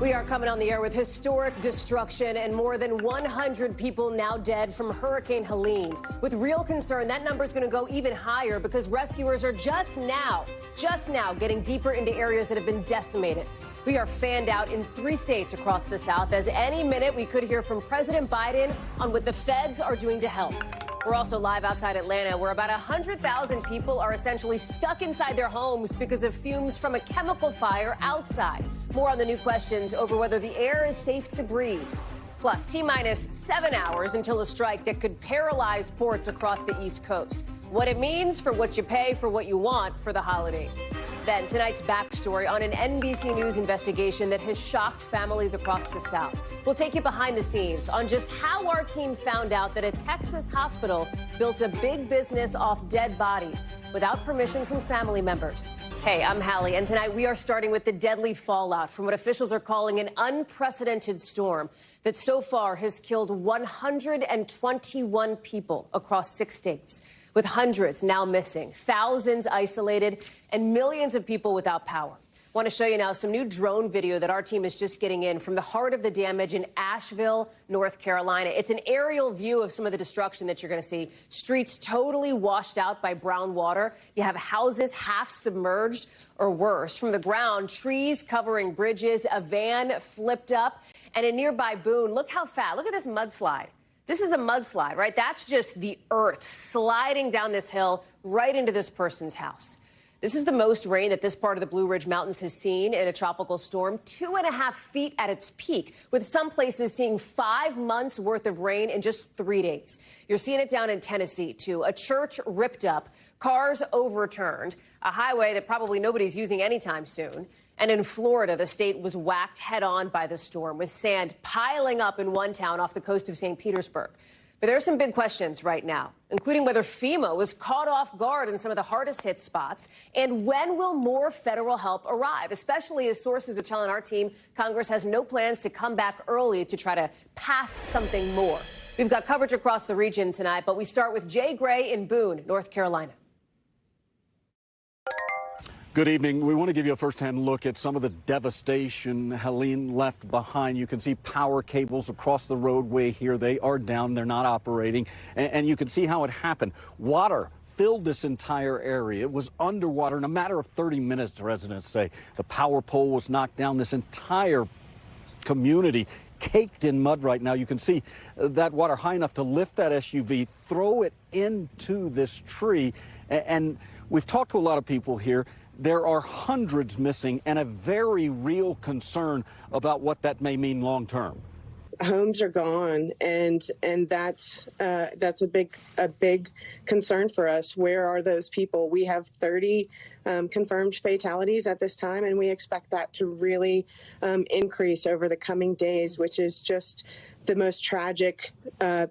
We are coming on the air with historic destruction and more than 100 people now dead from Hurricane Helene. With real concern, that number is going to go even higher because rescuers are just now getting deeper into areas that have been decimated. We are fanned out in 3 states across the South, as any minute we could hear from President Biden on what the feds are doing to help. We're also live outside Atlanta, where about 100,000 people are essentially stuck inside their homes because of fumes from a chemical fire outside. More on the new questions over whether the air is safe to breathe. Plus, T-minus 7 hours until a strike that could paralyze ports across the East Coast. What it means for what you pay for what you want for the holidays. Then tonight's backstory on an NBC News investigation that has shocked families across the South. We'll take you behind the scenes on just how our team found out that a Texas hospital built a big business off dead bodies without permission from family members. Hey, I'm Hallie, and tonight we are starting with the deadly fallout from what officials are calling an unprecedented storm that so far has killed 121 people across 6 states. With hundreds now missing, thousands isolated, and millions of people without power. I want to show you now some new drone video that our team is just getting in from the heart of the damage in Asheville, North Carolina. It's an aerial view of some of the destruction that you're going to see. Streets totally washed out by brown water. You have houses half submerged or worse. From the ground, trees covering bridges, a van flipped up, and in nearby Boone, look how fast. Look at this mudslide. This is a mudslide, right? That's just the earth sliding down this hill right into this person's house. This is the most rain that this part of the Blue Ridge Mountains has seen in a tropical storm, 2.5 feet at its peak, with some places seeing 5 months worth of rain in just 3 days. You're seeing it down in Tennessee, too. A church ripped up, cars overturned, a highway that probably nobody's using anytime soon. And in Florida, the state was whacked head-on by the storm, with sand piling up in one town off the coast of St. Petersburg. But there are some big questions right now, including whether FEMA was caught off guard in some of the hardest-hit spots, and when will more federal help arrive, especially as sources are telling our team Congress has no plans to come back early to try to pass something more. We've got coverage across the region tonight, but we start with Jay Gray in Boone, North Carolina. Good evening. We want to give you a first-hand look at some of the devastation Helene left behind. You can see power cables across the roadway here. They are down. They're not operating. And you can see how it happened. Water filled this entire area. It was underwater in a matter of 30 minutes, residents say. The power pole was knocked down. This entire community caked in mud right now. You can see that water high enough to lift that SUV, throw it into this tree. And we've talked to a lot of people here. There are hundreds missing and a very real concern about what that may mean long term. Homes are gone, and that's a big concern for us. Where are those people? We have 30 confirmed fatalities at this time, and we expect that to really increase over the coming days, which is just the most tragic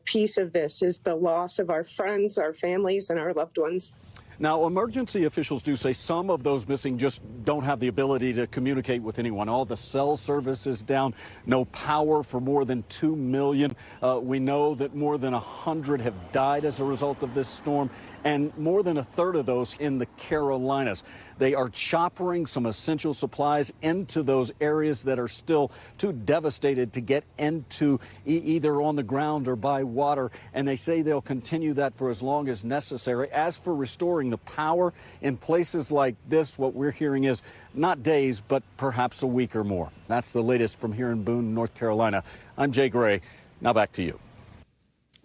piece of this, is the loss of our friends, our families, and our loved ones. Now, emergency officials do say some of those missing just don't have the ability to communicate with anyone. All the cell service is down, no power for more than 2 million. We know that more than 100 have died as a result of this storm, and more than a third of those in the Carolinas. They are choppering some essential supplies into those areas that are still too devastated to get into, either on the ground or by water. And they say they'll continue that for as long as necessary. As for restoring the power in places like this, what we're hearing is not days, but perhaps a week or more. That's the latest from here in Boone, North Carolina. I'm Jay Gray. Now back to you.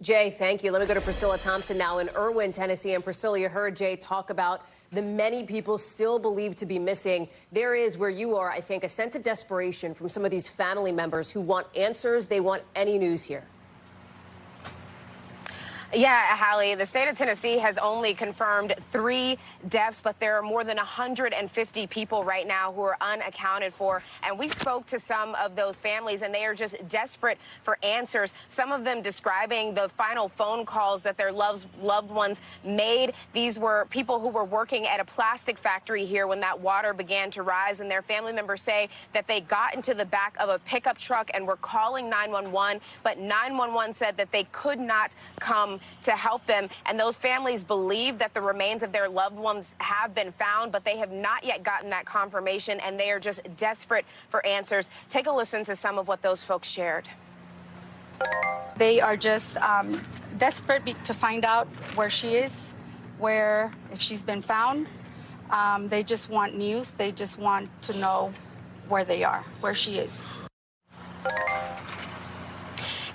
Jay, thank you. Let me go to Priscilla Thompson now in Irwin, Tennessee. And Priscilla, you heard Jay talk about the many people still believed to be missing. There is, where you are, I think, a sense of desperation from some of these family members who want answers. They want any news here. Yeah, Hallie, the state of Tennessee has only confirmed 3 deaths, but there are more than 150 people right now who are unaccounted for. And we spoke to some of those families, and they are just desperate for answers. Some of them describing the final phone calls that their loved ones made. These were people who were working at a plastic factory here when that water began to rise, and their family members say that they got into the back of a pickup truck and were calling 911, but 911 said that they could not come working to help them. And those families believe that the remains of their loved ones have been found, but they have not yet gotten that confirmation, and they are just desperate for answers. Take a listen to some of what those folks shared. They are just desperate to find out where she is, if she's been found. They just want news. They just want to know where they are, where she is.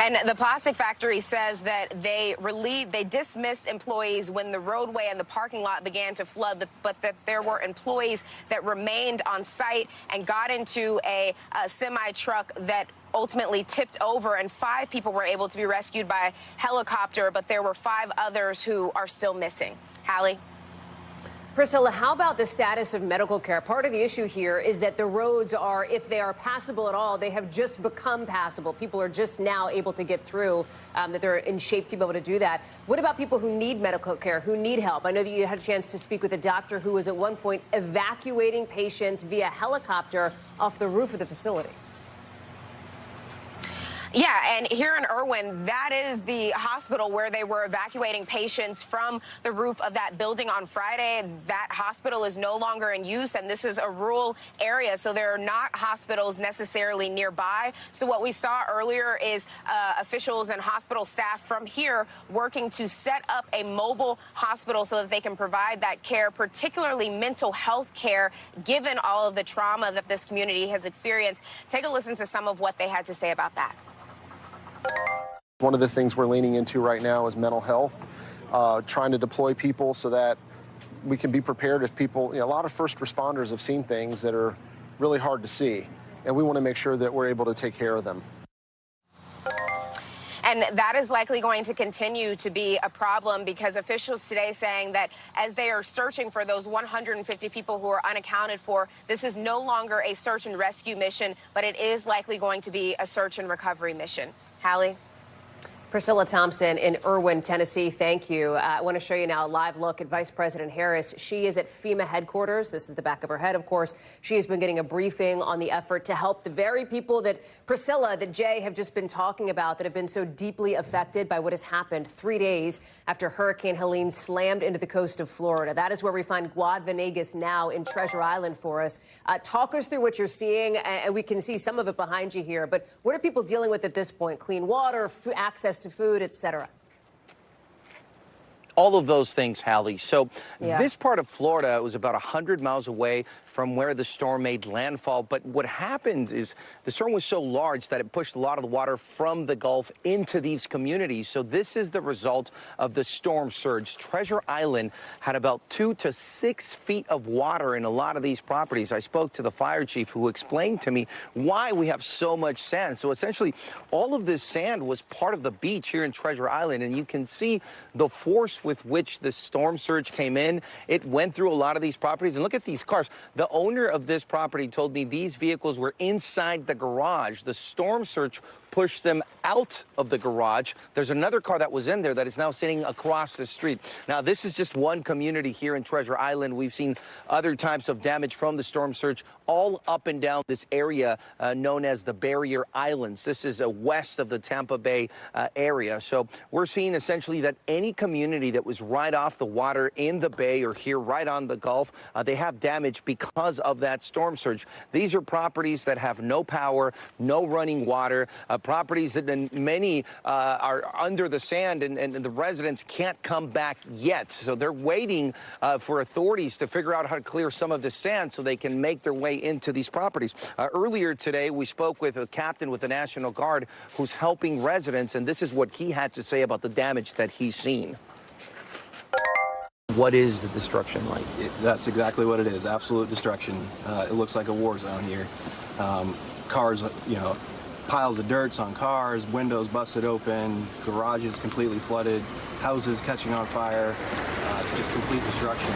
And the plastic factory says that they dismissed employees when the roadway and the parking lot began to flood, but that there were employees that remained on site and got into a semi-truck that ultimately tipped over, and 5 people were able to be rescued by helicopter, but there were 5 others who are still missing. Hallie? Priscilla, how about the status of medical care? Part of the issue here is that the roads are, if they are passable at all, they have just become passable. People are just now able to get through, that they're in shape to be able to do that. What about people who need medical care, who need help? I know that you had a chance to speak with a doctor who was at one point evacuating patients via helicopter off the roof of the facility. Yeah, and here in Irwin, that is the hospital where they were evacuating patients from the roof of that building on Friday. That hospital is no longer in use, and this is a rural area, so there are not hospitals necessarily nearby. So what we saw earlier is officials and hospital staff from here working to set up a mobile hospital so that they can provide that care, particularly mental health care, given all of the trauma that this community has experienced. Take a listen to some of what they had to say about that. One of the things we're leaning into right now is mental health, trying to deploy people so that we can be prepared if people, a lot of first responders have seen things that are really hard to see, and we want to make sure that we're able to take care of them. And that is likely going to continue to be a problem, because officials today saying that as they are searching for those 150 people who are unaccounted for, this is no longer a search and rescue mission, but it is likely going to be a search and recovery mission. Hallie? Priscilla Thompson in Irwin, Tennessee, thank you. I want to show you now a live look at Vice President Harris. She is at FEMA headquarters. This is the back of her head, of course. She has been getting a briefing on the effort to help the very people that Priscilla, that Jay have just been talking about, that have been so deeply affected by what has happened 3 days after Hurricane Helene slammed into the coast of Florida. That is where we find Guad Venegas now in Treasure Island for us. Talk us through what you're seeing, and we can see some of it behind you here. But what are people dealing with at this point? Clean water, access to food, etc. All of those things, Hallie. So this part of Florida was about 100 miles away from where the storm made landfall. But what happened is the storm was so large that it pushed a lot of the water from the Gulf into these communities. So this is the result of the storm surge. Treasure Island had about 2 to 6 feet of water in a lot of these properties. I spoke to the fire chief, who explained to me why we have so much sand. So essentially, all of this sand was part of the beach here in Treasure Island. And you can see the force with which the storm surge came in. It went through a lot of these properties. And look at these cars. The owner of this property told me these vehicles were inside the garage. The storm surge pushed them out of the garage. There's another car that was in there that is now sitting across the street. Now, this is just one community here in Treasure Island. We've seen other types of damage from the storm surge all up and down this area known as the Barrier Islands. This is west of the Tampa Bay area. So we're seeing essentially that any community that was right off the water in the bay or here right on the Gulf, they have damage because of that storm surge. These are properties that have no power, no running water, properties that many are under the sand, and the residents can't come back yet. So they're waiting for authorities to figure out how to clear some of the sand so they can make their way into these properties. Earlier today, we spoke with a captain with the National Guard who's helping residents, and this is what he had to say about the damage that he's seen. What is the destruction like? That's exactly what it is. Absolute destruction. It looks like a war zone here. Cars, piles of dirts on cars, windows busted open, garages completely flooded, houses catching on fire, just complete destruction.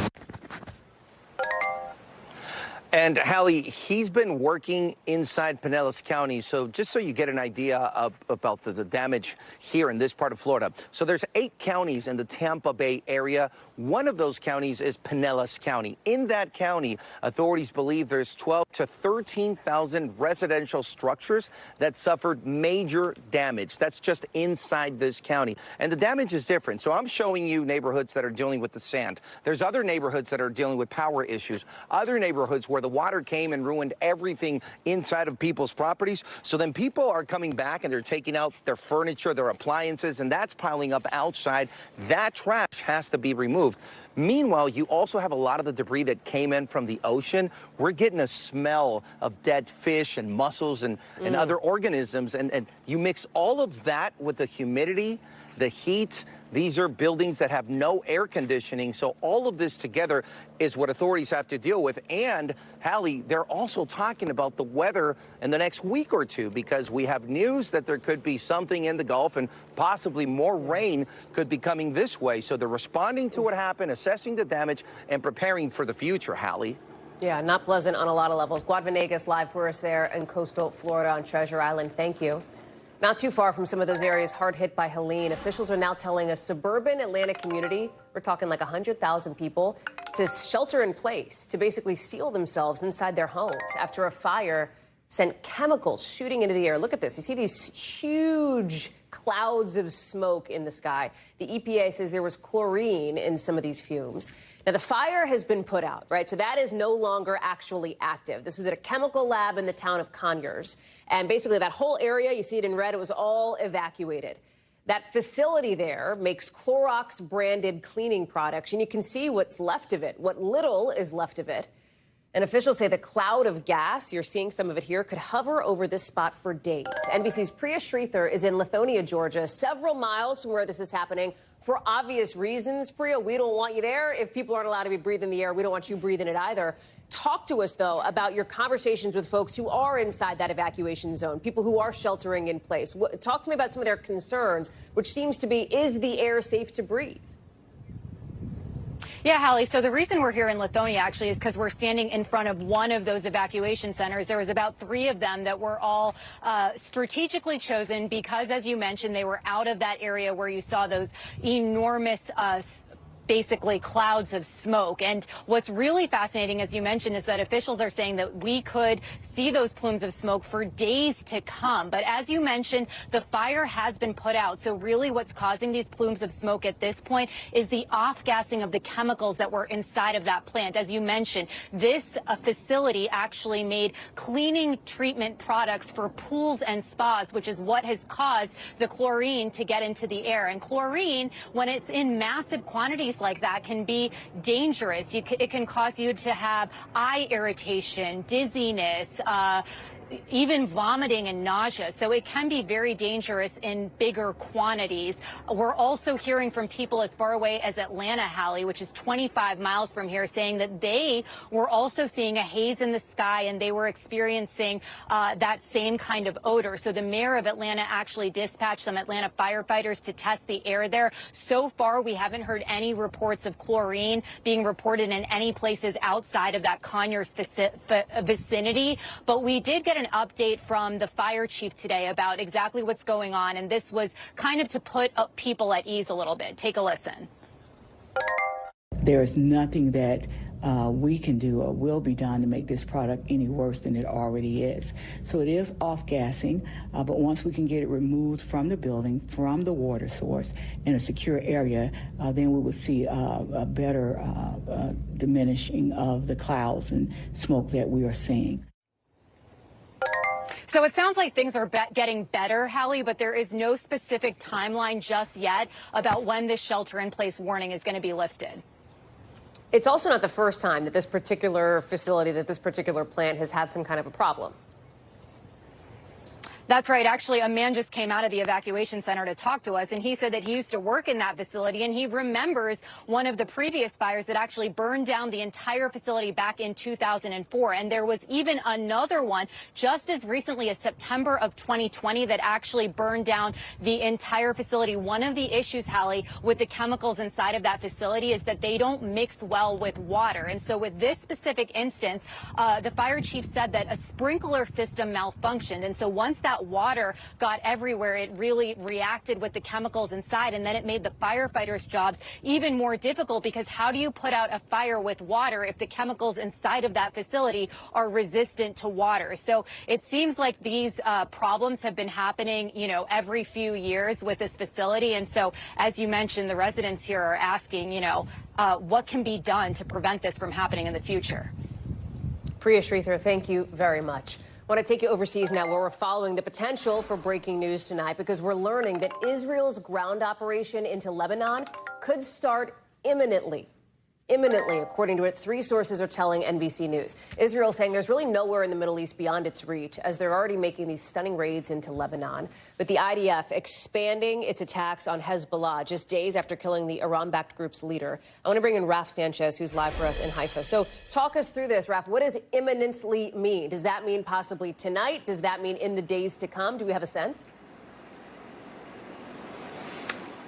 And Hallie, he's been working inside Pinellas County. So just so you get an idea about the damage here in this part of Florida. So there's 8 counties in the Tampa Bay area. One of those counties is Pinellas County. In that county, authorities believe there's 12 to 13,000 residential structures that suffered major damage. That's just inside this county. And the damage is different. So I'm showing you neighborhoods that are dealing with the sand. There's other neighborhoods that are dealing with power issues. Other neighborhoods where the water came and ruined everything inside of people's properties. So then people are coming back and they're taking out their furniture, their appliances, and that's piling up outside. That trash has to be removed. Meanwhile, you also have a lot of the debris that came in from the ocean. We're getting a smell of dead fish and mussels and other organisms. And you mix all of that with the humidity, the heat. These are buildings that have no air conditioning. So all of this together is what authorities have to deal with. And Hallie, they're also talking about the weather in the next week or two, because we have news that there could be something in the Gulf and possibly more rain could be coming this way. So they're responding to what happened, assessing the damage, and preparing for the future, Hallie. Yeah, not pleasant on a lot of levels. Guad Venegas live for us there in coastal Florida on Treasure Island. Thank you. Not too far from some of those areas hard hit by Helene, officials are now telling a suburban Atlanta community, we're talking like 100,000 people, to shelter in place, to basically seal themselves inside their homes after a fire sent chemicals shooting into the air. Look at this. You see these huge clouds of smoke in the sky. The EPA says there was chlorine in some of these fumes. Now, the fire has been put out, right? So that is no longer actually active. This was at a chemical lab in the town of Conyers. And basically that whole area, you see it in red, it was all evacuated. That facility there makes Clorox branded cleaning products, and you can see what's left of it, what little is left of it. And officials say the cloud of gas, you're seeing some of it here, could hover over this spot for days. NBC's Priya Sridhar is in Lithonia, Georgia, several miles from where this is happening. For obvious reasons, Priya, we don't want you there. If people aren't allowed to be breathing the air, we don't want you breathing it either. Talk to us, though, about your conversations with folks who are inside that evacuation zone, people who are sheltering in place. Talk to me about some of their concerns, which seems to be, is the air safe to breathe? Yeah, Hallie. So the reason we're here in Lithonia actually is because we're standing in front of one of those evacuation centers. There was about 3 of them that were all strategically chosen because, as you mentioned, they were out of that area where you saw those enormous basically clouds of smoke. And what's really fascinating, as you mentioned, is that officials are saying that we could see those plumes of smoke for days to come. But as you mentioned, the fire has been put out. So really what's causing these plumes of smoke at this point is the off-gassing of the chemicals that were inside of that plant. As you mentioned, this facility actually made cleaning treatment products for pools and spas, which is what has caused the chlorine to get into the air. And chlorine, when it's in massive quantities like that, can be dangerous. It can cause you to have eye irritation, dizziness, even vomiting and nausea. So it can be very dangerous in bigger quantities. We're also hearing from people as far away as Atlanta, Hallie, which is 25 miles from here, saying that they were also seeing a haze in the sky and they were experiencing that same kind of odor. So the mayor of Atlanta actually dispatched some Atlanta firefighters to test the air there. So far, we haven't heard any reports of chlorine being reported in any places outside of that Conyers vicinity. But we did get an update from the fire chief today about exactly what's going on, and this was kind of to put people at ease a little bit. Take a listen. There is nothing that we can do or will be done to make this product any worse than it already is. So it is off-gassing, but once we can get it removed from the building, from the water source, in a secure area, then we will see a better diminishing of the clouds and smoke that we are seeing. So it sounds like things are getting better, Hallie, but there is no specific timeline just yet about when this shelter-in-place warning is going to be lifted. It's also not the first time that this particular facility, that this particular plant has had some kind of a problem. That's right. Actually, a man just came out of the evacuation center to talk to us, and he said that he used to work in that facility, and he remembers one of the previous fires that actually burned down the entire facility back in 2004. And there was even another one just as recently as September of 2020 that actually burned down the entire facility. One of the issues, Hallie, with the chemicals inside of that facility is that they don't mix well with water. And so with this specific instance, the fire chief said that a sprinkler system malfunctioned. And so once that water got everywhere, it really reacted with the chemicals inside, and then it made the firefighters' jobs even more difficult, because how do you put out a fire with water if the chemicals inside of that facility are resistant to water? So it seems like these problems have been happening, you know, every few years with this facility. And so, as you mentioned, the residents here are asking, you know, what can be done to prevent this from happening in the future? Priya Sridhar, thank you very much. I want to take you overseas now, where we're following the potential for breaking news tonight, because we're learning that Israel's ground operation into Lebanon could start imminently. Imminently, according to what 3 sources are telling NBC News. Israel saying there's really nowhere in the Middle East beyond its reach, as they're already making these stunning raids into Lebanon. But the IDF expanding its attacks on Hezbollah just days after killing the Iran-backed group's leader. I want to bring in Raf Sanchez, who's live for us in Haifa. So talk us through this, Raf. What does imminently mean? Does that mean possibly tonight? Does that mean in the days to come? Do we have a sense?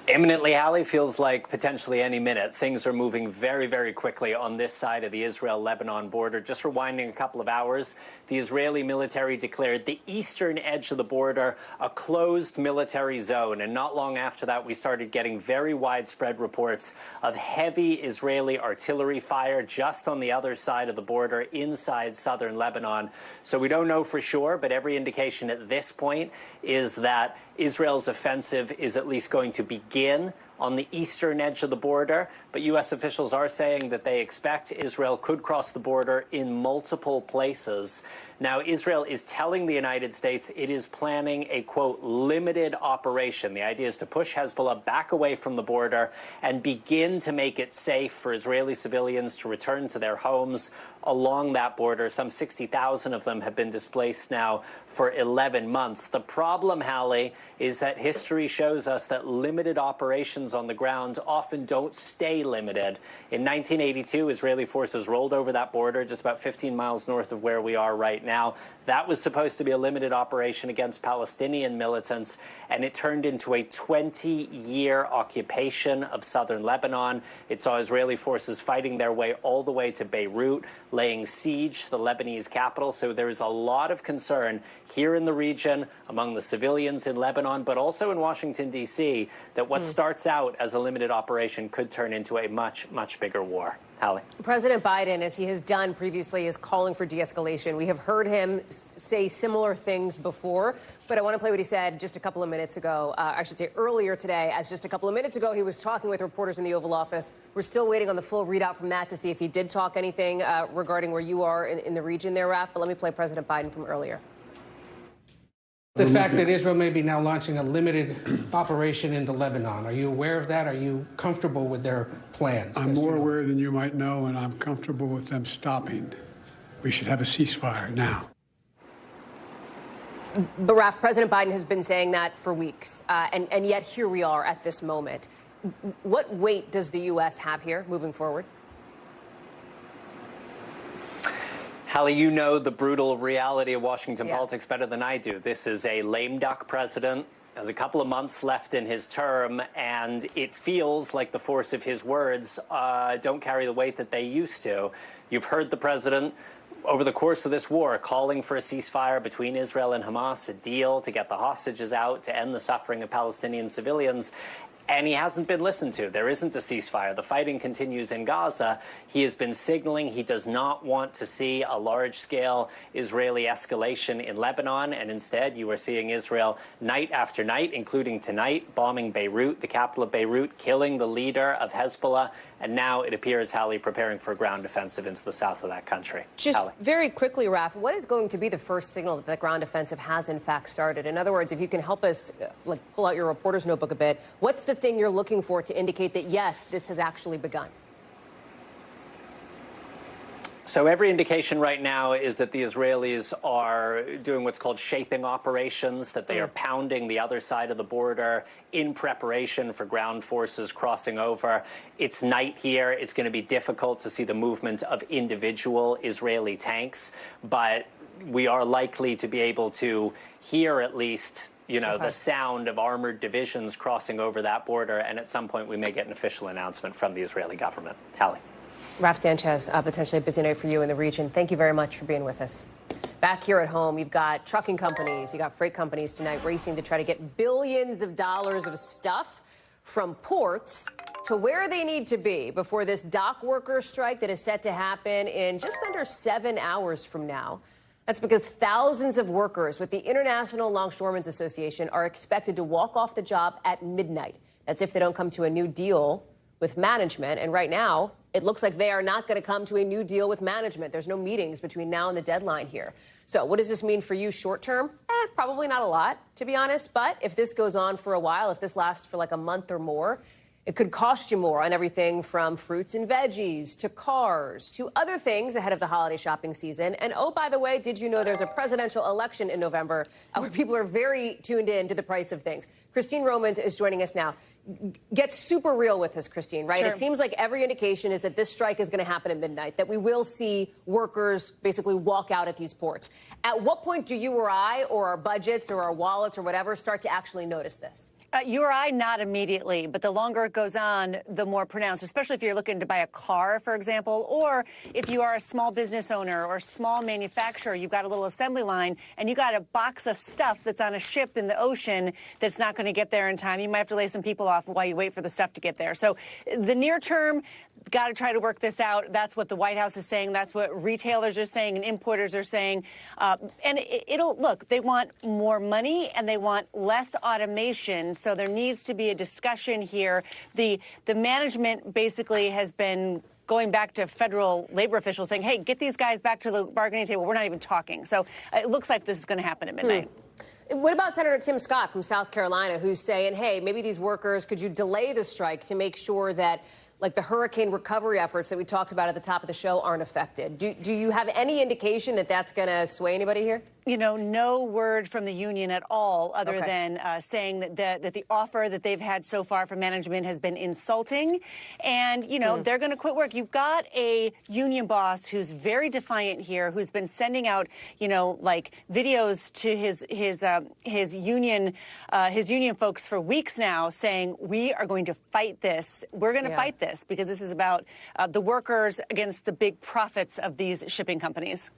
Imminently, Hallie, feels like potentially any minute. Things are moving very, very quickly on this side of the Israel-Lebanon border. Just rewinding a couple of hours, the Israeli military declared the eastern edge of the border a closed military zone. And not long after that, we started getting very widespread reports of heavy Israeli artillery fire just on the other side of the border inside southern Lebanon. So we don't know for sure, but every indication at this point is that Israel's offensive is at least going to begin on the eastern edge of the border, but U.S. officials are saying that they expect Israel could cross the border in multiple places. Now, Israel is telling the United States it is planning a, quote, limited operation. The idea is to push Hezbollah back away from the border and begin to make it safe for Israeli civilians to return to their homes along that border. Some 60,000 of them have been displaced now for 11 months. The problem, Hallie, is that history shows us that limited operations on the ground often don't stay limited. In 1982, Israeli forces rolled over that border just about 15 miles north of where we are right now. That was supposed to be a limited operation against Palestinian militants, and it turned into a 20-year occupation of southern Lebanon. It saw Israeli forces fighting their way all the way to Beirut, laying siege to the Lebanese capital. So there is a lot of concern here in the region among the civilians in Lebanon, but also in Washington, D.C., that what starts out as a limited operation could turn into a much, much bigger war. Hallie. President Biden, as he has done previously, is calling for de-escalation. We have heard him say similar things before, but I want to play what he said just a couple of minutes ago. I should say earlier today, as just a couple of minutes ago, he was talking with reporters in the Oval Office. We're still waiting on the full readout from that to see if he did talk anything regarding where you are in the region there, Raf. But let me play President Biden from earlier. The fact that Israel may be now launching a limited operation into Lebanon. Are you aware of that? Are you comfortable with their plans? I'm more aware than you might know, and I'm comfortable with them stopping. We should have a ceasefire now. But, Raf, President Biden has been saying that for weeks, and yet here we are at this moment. What weight does the U.S. have here moving forward? Hallie, you know the brutal reality of Washington politics better than I do. This is a lame duck president. There's a couple of months left in his term, and it feels like the force of his words don't carry the weight that they used to. You've heard the president over the course of this war calling for a ceasefire between Israel and Hamas, a deal to get the hostages out, to end the suffering of Palestinian civilians. And he hasn't been listened to. There isn't a ceasefire. The fighting continues in Gaza. He has been signaling he does not want to see a large-scale Israeli escalation in Lebanon. And instead, you are seeing Israel night after night, including tonight, bombing Beirut, the capital of Beirut, killing the leader of Hezbollah. And now it appears, Hallie, preparing for a ground offensive into the south of that country. Just Hallie. very quickly, Raf, what is going to be the first signal that the ground offensive has, in fact, started? In other words, if you can help us pull out your reporter's notebook a bit, what's the thing you're looking for to indicate that, yes, this has actually begun? So every indication right now is that the Israelis are doing what's called shaping operations, that they are pounding the other side of the border in preparation for ground forces crossing over. It's night here. It's going to be difficult to see the movement of individual Israeli tanks, but we are likely to be able to hear at least, you know, the sound of armored divisions crossing over that border, and at some point we may get an official announcement from the Israeli government. Hallie. Raf Sanchez, potentially a busy night for you in the region. Thank you very much for being with us. Back here at home, you've got trucking companies, you got freight companies tonight racing to try to get billions of dollars of stuff from ports to where they need to be before this dock worker strike that is set to happen in just under 7 hours from now. That's because thousands of workers with the International Longshoremen's Association are expected to walk off the job at midnight. That's if they don't come to a new deal with management. And right now, it looks like they are not going to come to a new deal with management. There's no meetings between now and the deadline here. So what does this mean for you short term? Probably not a lot, to be honest. But if this goes on for a while, if this lasts for like a month or more, it could cost you more on everything from fruits and veggies to cars to other things ahead of the holiday shopping season. And oh, by the way, did you know there's a presidential election in November where people are very tuned in to the price of things? Christine Romans is joining us now. Get super real with us, Christine, right? Sure. It seems like every indication is that this strike is going to happen at midnight, that we will see workers basically walk out at these ports. At what point do you or I or our budgets or our wallets or whatever start to actually notice this? You or I, not immediately, but the longer it goes on, the more pronounced, especially if you're looking to buy a car, for example, or if you are a small business owner or small manufacturer, you've got a little assembly line and you got a box of stuff that's on a ship in the ocean that's not going to get there in time. You might have to lay some people off while you wait for the stuff to get there. So the near term, got to try to work this out. That's what the White House is saying. That's what retailers are saying and importers are saying. And it'll look, they want more money and they want less automation. So there needs to be a discussion here. The management basically has been going back to federal labor officials saying, hey, get these guys back to the bargaining table. We're not even talking. So it looks like this is going to happen at midnight. What about Senator Tim Scott from South Carolina, who's saying, hey, maybe these workers, could you delay the strike to make sure that like the hurricane recovery efforts that we talked about at the top of the show aren't affected? Do you have any indication that that's going to sway anybody here? You know, no word from the union at all other than saying that the offer that they've had so far from management has been insulting. And, you know, they're going to quit work. You've got a union boss who's very defiant here, who's been sending out, you know, like videos to his union folks for weeks now saying, we are going to fight this. We're going to fight this because this is about the workers against the big profits of these shipping companies.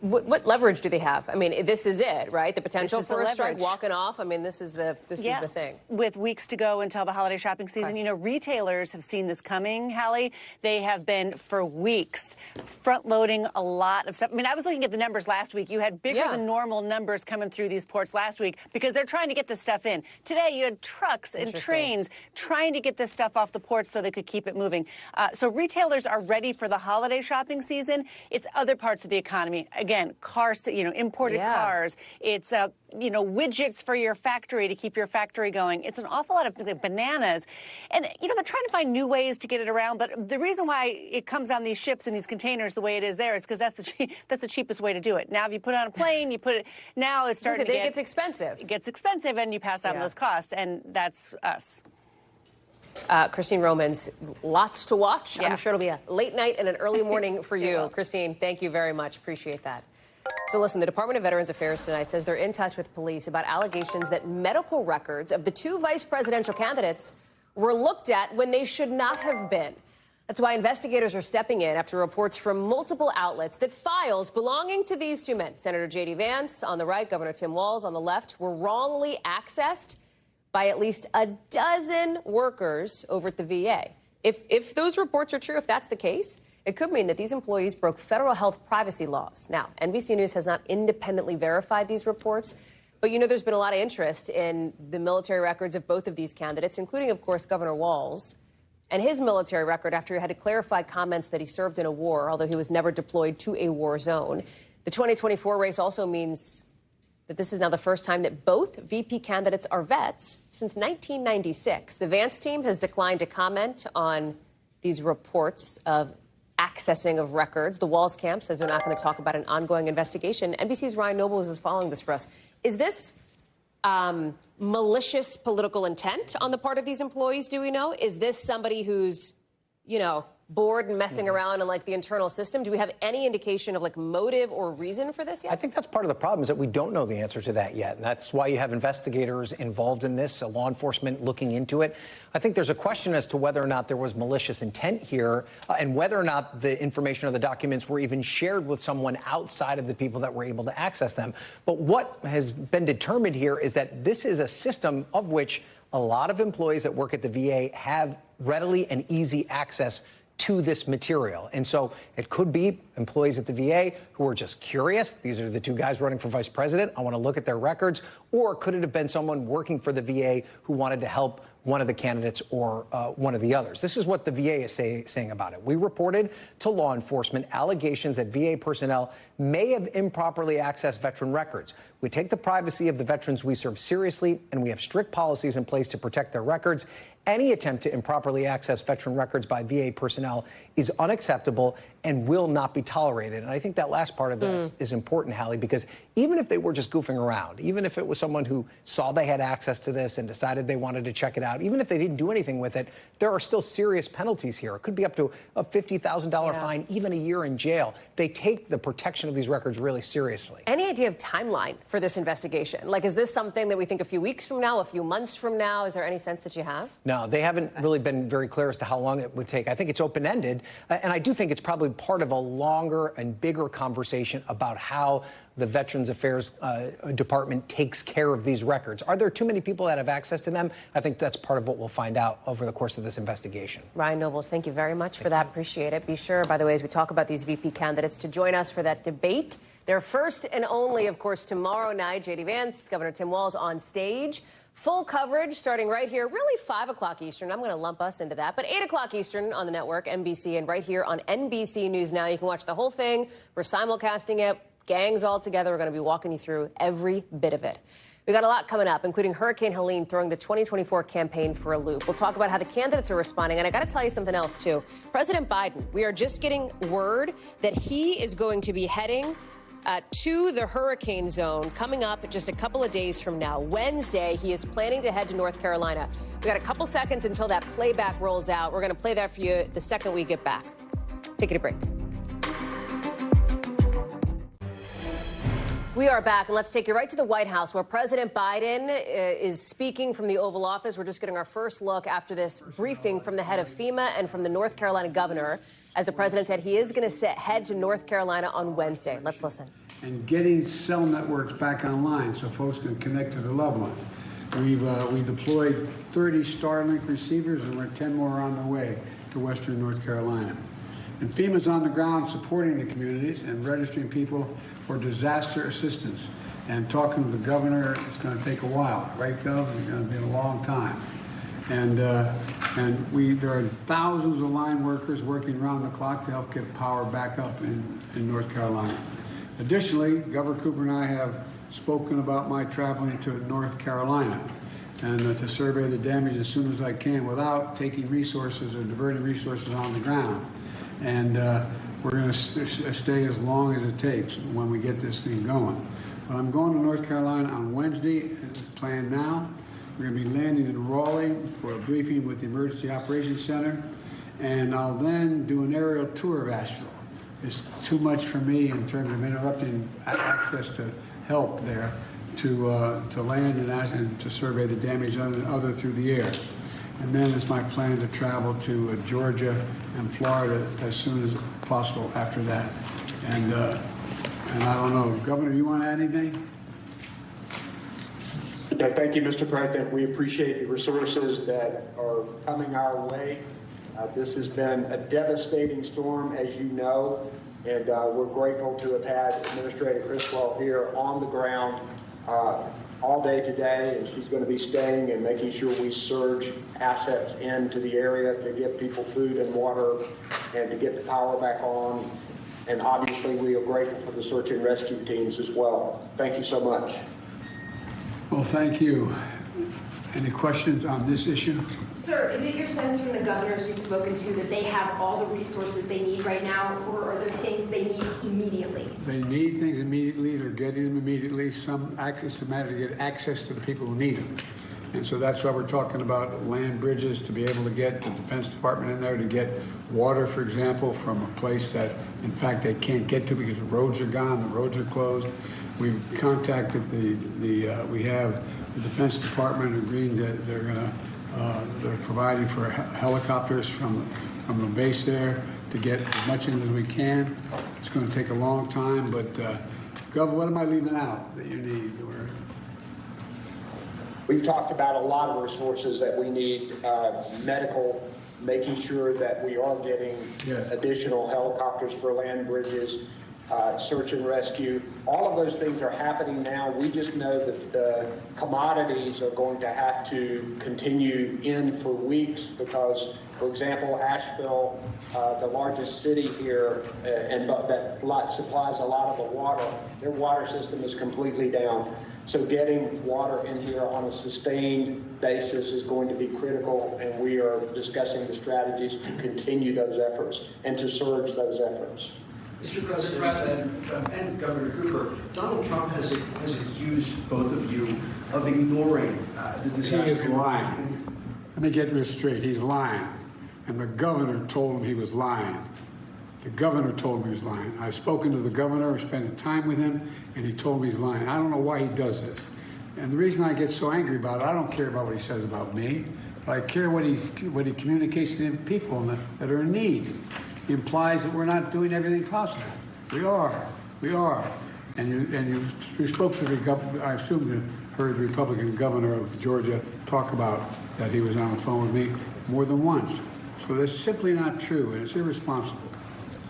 What leverage do they have? I mean, this is it, right? The potential for a strike walking off. I mean, this is the thing. With weeks to go until the holiday shopping season, you know, retailers have seen this coming, Hallie. They have been for weeks front-loading a lot of stuff. I mean, I was looking at the numbers last week. You had bigger than normal numbers coming through these ports last week because they're trying to get this stuff in. Today, you had trucks and trains trying to get this stuff off the ports so they could keep it moving. So retailers are ready for the holiday shopping season. It's other parts of the economy. Again, cars, you know, imported cars. It's, you know, widgets for your factory to keep your factory going. It's an awful lot of bananas. And, you know, they're trying to find new ways to get it around. But the reason why it comes on these ships and these containers the way it is there is because that's the cheapest way to do it. Now, if you put it on a plane, you put it, now it's starting to get... It gets expensive. It gets expensive and you pass on those costs. And that's us. Christine Romans, lots to watch. I'm sure it'll be a late night and an early morning for you. Christine, thank you very much. Appreciate that. So listen, the Department of Veterans Affairs tonight says they're in touch with police about allegations that medical records of the two vice presidential candidates were looked at when they should not have been. That's why investigators are stepping in after reports from multiple outlets that files belonging to these two men, Senator J.D. Vance on the right, Governor Tim Walz on the left, were wrongly accessed by at least a dozen workers over at the VA. If those reports are true, if that's the case, it could mean that these employees broke federal health privacy laws. Now, NBC News has not independently verified these reports, but you know there's been a lot of interest in the military records of both of these candidates, including, of course, Governor Walz and his military record after he had to clarify comments that he served in a war, although he was never deployed to a war zone. The 2024 race also means that this is now the first time that both VP candidates are vets since 1996. The Vance team has declined to comment on these reports of accessing of records. The Walls camp says they're not going to talk about an ongoing investigation. NBC's Ryan Nobles is following this for us. Is this malicious political intent on the part of these employees, do we know? Is this somebody who's, bored and messing around in like the internal system? Do we have any indication of like motive or reason for this yet? I think that's part of the problem, is that we don't know the answer to that yet. And that's why you have investigators involved in this, law enforcement looking into it. I think there's a question as to whether or not there was malicious intent here, and whether or not the information or the documents were even shared with someone outside of the people that were able to access them. But what has been determined here is that this is a system of which a lot of employees that work at the VA have readily and easy access to this material. And so it could be employees at the VA who are just curious. These are the two guys running for vice president. I want to look at their records. Or could it have been someone working for the VA who wanted to help one of the candidates or one of the others? This is what the VA is saying about it. We reported to law enforcement allegations that VA personnel may have improperly accessed veteran records. We take the privacy of the veterans we serve seriously, and we have strict policies in place to protect their records. Any attempt to improperly access veteran records by VA personnel is unacceptable and will not be tolerated. And I think that last part of this is important, Hallie, because even if they were just goofing around, even if it was someone who saw they had access to this and decided they wanted to check it out, even if they didn't do anything with it, there are still serious penalties here. It could be up to a $50,000 fine, even a year in jail. They take the protection of these records really seriously. Any idea of timeline for this investigation? Like, is this something that we think a few weeks from now, a few months from now? Is there any sense that you have? No, they haven't really been very clear as to how long it would take. I think it's open-ended, and I do think it's probably part of a longer and bigger conversation about how the Veterans Affairs Department takes care of these records. Are there too many people that have access to them? I think that's part of what we'll find out over the course of this investigation. Ryan Nobles, thank you very much for that. Appreciate it. Be sure, by the way, as we talk about these VP candidates, to join us for that debate. Their first and only, of course, tomorrow night. J.D. Vance, Governor Tim Walz on stage. Full coverage starting right here, really 5 o'clock Eastern. I'm going to lump us into that. But 8 o'clock Eastern on the network, NBC, and right here on NBC News Now. You can watch the whole thing. We're simulcasting it. Gangs all together. We're going to be walking you through every bit of it. We got a lot coming up, including Hurricane Helene throwing the 2024 campaign for a loop. We'll talk about how the candidates are responding. And I got to tell you something else, too. President Biden, we are just getting word that he is going to be heading to the hurricane zone coming up just a couple of days from now. Wednesday, he is planning to head to North Carolina. We got a couple seconds until that playback rolls out. We're going to play that for you the second we get back. Take it a break. We are back, and let's take you right to the White House, where President Biden is speaking from the Oval Office. We're just getting our first look after this briefing from the head of FEMA and from the North Carolina governor. As the president said, he is going to head to North Carolina on Wednesday. Let's listen. And getting cell networks back online so folks can connect to their loved ones. We deployed 30 Starlink receivers, and we're 10 more on the way to Western North Carolina. And FEMA's on the ground supporting the communities and registering people for disaster assistance. And talking to the governor, it's going to take a while, right, Gov? It's going to be a long time. And there are thousands of line workers working around the clock to help get power back up in North Carolina. Additionally, Governor Cooper and I have spoken about my traveling to North Carolina and to survey the damage as soon as I can without taking resources or diverting resources on the ground. And we're going to stay as long as it takes when we get this thing going. But I'm going to North Carolina on Wednesday, as planned now. We're going to be landing in Raleigh for a briefing with the Emergency Operations Center. And I'll then do an aerial tour of Asheville. It's too much for me in terms of interrupting access to help there to land and to survey the damage other through the air. And then it's my plan to travel to Georgia and Florida as soon as possible after that. And I don't know, Governor, you want to add anything? Thank you, Mr. President. We appreciate the resources that are coming our way. This has been a devastating storm, as you know, and we're grateful to have had Administrator Criswell here on the ground all day today, and she's going to be staying and making sure we surge assets into the area to give people food and water and to get the power back on. And obviously, we are grateful for the search and rescue teams as well. Thank you so much. Well, thank you. Any questions on this issue? Sir, is it your sense from the governors you've spoken to that they have all the resources they need right now, or are there things they need immediately? They need things immediately. They're getting them immediately. Some access, it's a matter to get access to the people who need them. And so that's why we're talking about land bridges, to be able to get the Defense Department in there, to get water, for example, from a place that, in fact, they can't get to because the roads are gone, the roads are closed. We've contacted we have the Defense Department agreeing that they're providing for helicopters from the base there to get as much in as we can. It's going to take a long time, but Gov, what am I leaving out that you need? We've talked about a lot of resources that we need, medical, making sure that we are getting additional helicopters for land bridges, search and rescue. All of those things are happening now. We just know that the commodities are going to have to continue in for weeks because, for example, Asheville, the largest city here, and that supplies a lot of the water, their water system is completely down. So getting water in here on a sustained basis is going to be critical, and we are discussing the strategies to continue those efforts and to surge those efforts. Mr. President and Governor Cooper, Donald Trump has accused both of you of ignoring the disaster. He is lying. Let me get this straight. He's lying. And the governor told him he was lying. The governor told me he was lying. I've spoken to the governor, spent time with him, and he told me he's lying. I don't know why he does this. And the reason I get so angry about it, I don't care about what he says about me, but I care what he communicates to the people that are in need. He implies that we're not doing everything possible. We are. We are. And you spoke to the governor. I assume you heard the Republican governor of Georgia talk about that he was on the phone with me more than once. So that's simply not true, and it's irresponsible.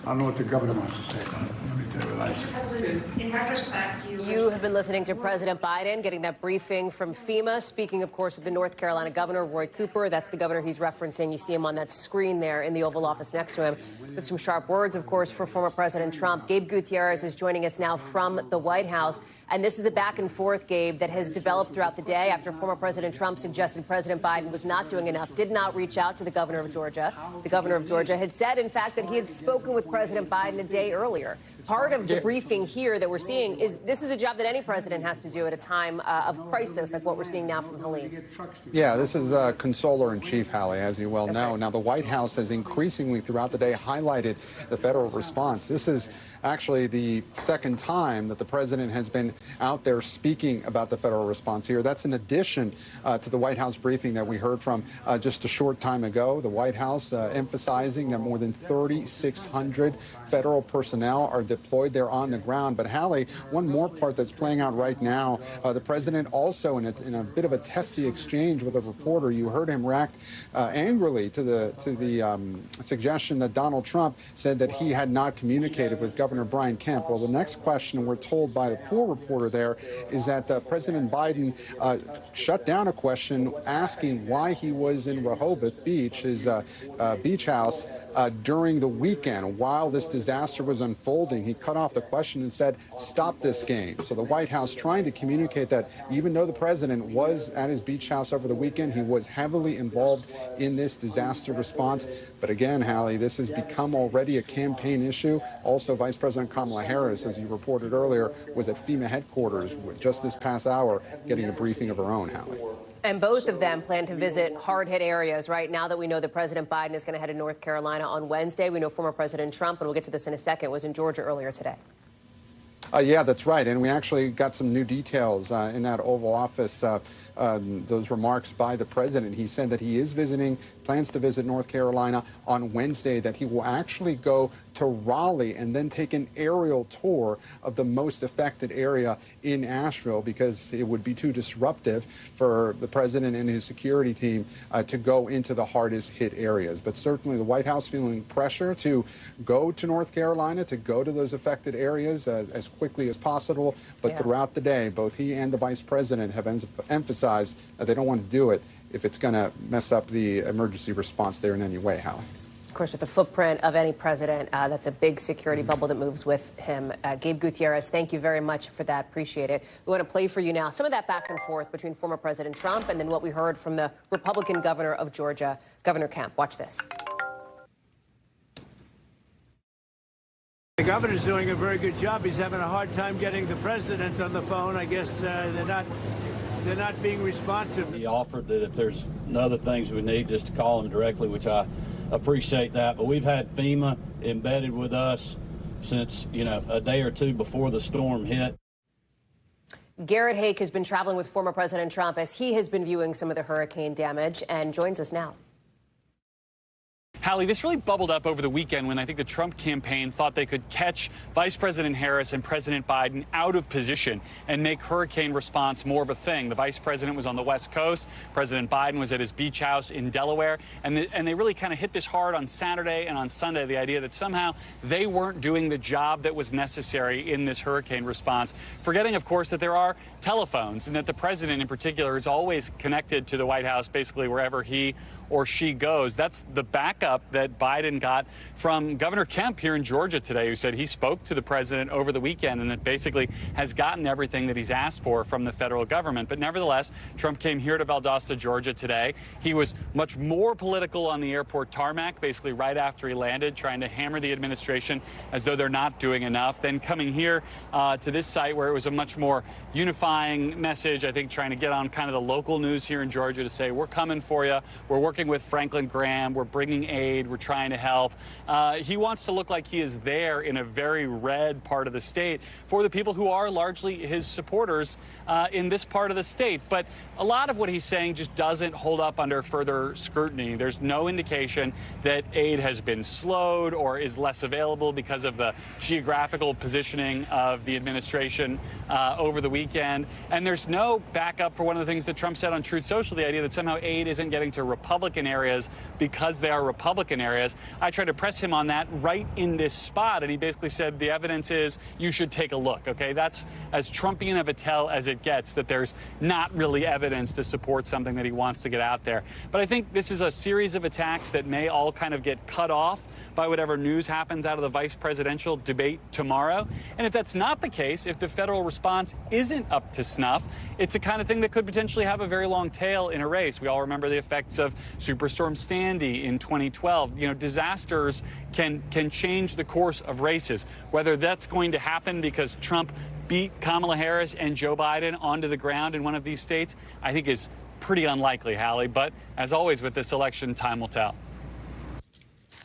I don't know what the governor wants to say about it. Let me tell you what I say. Mr. President, in retrospect, you have been listening to President Biden getting that briefing from FEMA, speaking, of course, with the North Carolina governor, Roy Cooper. That's the governor he's referencing. You see him on that screen there in the Oval Office next to him with some sharp words, of course, for former President Trump. Gabe Gutierrez is joining us now from the White House. And this is a back and forth, Gabe, that has developed throughout the day after former President Trump suggested President Biden was not doing enough, did not reach out to the governor of Georgia. The governor of Georgia had said, in fact, that he had spoken with President Biden a day earlier. Part of the briefing here that we're seeing is this is a job that any president has to do at a time of crisis, like what we're seeing now from Helene. Yeah, this is Consoler-in-Chief, Hallie, as you well know. Right. Now, the White House has increasingly throughout the day highlighted the federal response. This is actually the second time that the president has been out there speaking about the federal response here. That's in addition to the White House briefing that we heard from just a short time ago. The White House emphasizing that more than 3,600 federal personnel are deployed there on the ground. But Hallie, one more part that's playing out right now, the president also in a bit of a testy exchange with a reporter. You heard him react angrily to the suggestion that Donald Trump said that he had not communicated with Governor Brian Kemp. Well, the next question we're told by the pool reporter there is that President Biden shut down a question asking why he was in Rehoboth Beach, his beach house, during the weekend while this disaster was unfolding. He cut off the question and said, stop this game. So the White House trying to communicate that even though the president was at his beach house over the weekend, he was heavily involved in this disaster response. But again, Hallie, this has become already a campaign issue. Also, Vice President Kamala Harris, as you reported earlier, was at FEMA headquarters just this past hour getting a briefing of her own, Hallie. And both of them plan to visit hard-hit areas. Right now that we know that President Biden is going to head to North Carolina on Wednesday, we know former President Trump, and we'll get to this in a second, was in Georgia earlier today. Yeah, that's right. And we actually got some new details in that Oval Office, those remarks by the president. He said that he is plans to visit North Carolina on Wednesday, that he will actually go to Raleigh and then take an aerial tour of the most affected area in Asheville because it would be too disruptive for the president and his security team to go into the hardest hit areas. But certainly the White House feeling pressure to go to North Carolina, to go to those affected areas as quickly as possible. But throughout the day, both he and the vice president have emphasized that they don't want to do it if it's going to mess up the emergency response there in any way, Hallie. Of course, with the footprint of any president, that's a big security bubble that moves with him. Gabe Gutierrez, thank you very much for that. Appreciate it. We want to play for you now some of that back and forth between former President Trump and then what we heard from the Republican governor of Georgia, Governor Kemp. Watch this. The governor's doing a very good job. He's having a hard time getting the president on the phone. I guess they're not being responsive. He offered that if there's other things we need, just to call him directly, which I appreciate that. But we've had FEMA embedded with us since, a day or two before the storm hit. Garrett Haake has been traveling with former President Trump as he has been viewing some of the hurricane damage and joins us now. Hallie, this really bubbled up over the weekend when I think the Trump campaign thought they could catch Vice President Harris and President Biden out of position and make hurricane response more of a thing. The Vice President was on the West Coast. President Biden was at his beach house in Delaware. And they really kind of hit this hard on Saturday and on Sunday, the idea that somehow they weren't doing the job that was necessary in this hurricane response, forgetting, of course, that there are telephones and that the president in particular is always connected to the White House, basically wherever he or she goes. That's the backup that Biden got from Governor Kemp here in Georgia today, who said he spoke to the president over the weekend and that basically has gotten everything that he's asked for from the federal government. But nevertheless, Trump came here to Valdosta, Georgia today. He was much more political on the airport tarmac, basically right after he landed, trying to hammer the administration as though they're not doing enough. Then coming here to this site where it was a much more unifying message, I think trying to get on kind of the local news here in Georgia to say, we're coming for you. We're working with Franklin Graham. We're bringing aid. We're trying to help. He wants to look like he is there in a very red part of the state for the people who are largely his supporters in this part of the state. But a lot of what he's saying just doesn't hold up under further scrutiny. There's no indication that aid has been slowed or is less available because of the geographical positioning of the administration over the weekend. And there's no backup for one of the things that Trump said on Truth Social, the idea that somehow aid isn't getting to Republican areas because they are Republican areas. I tried to press him on that right in this spot, and he basically said the evidence is you should take a look. Okay, that's as Trumpian of a tell as it gets, that there's not really evidence to support something that he wants to get out there. But I think this is a series of attacks that may all kind of get cut off by whatever news happens out of the vice presidential debate tomorrow. And if that's not the case, if the federal response isn't up to snuff, it's the kind of thing that could potentially have a very long tail in a race. We all remember the effects of Superstorm Sandy in 2012. Disasters can change the course of races. Whether that's going to happen because Trump beat Kamala Harris and Joe Biden onto the ground in one of these states, I think is pretty unlikely, Hallie. But as always with this election, time will tell.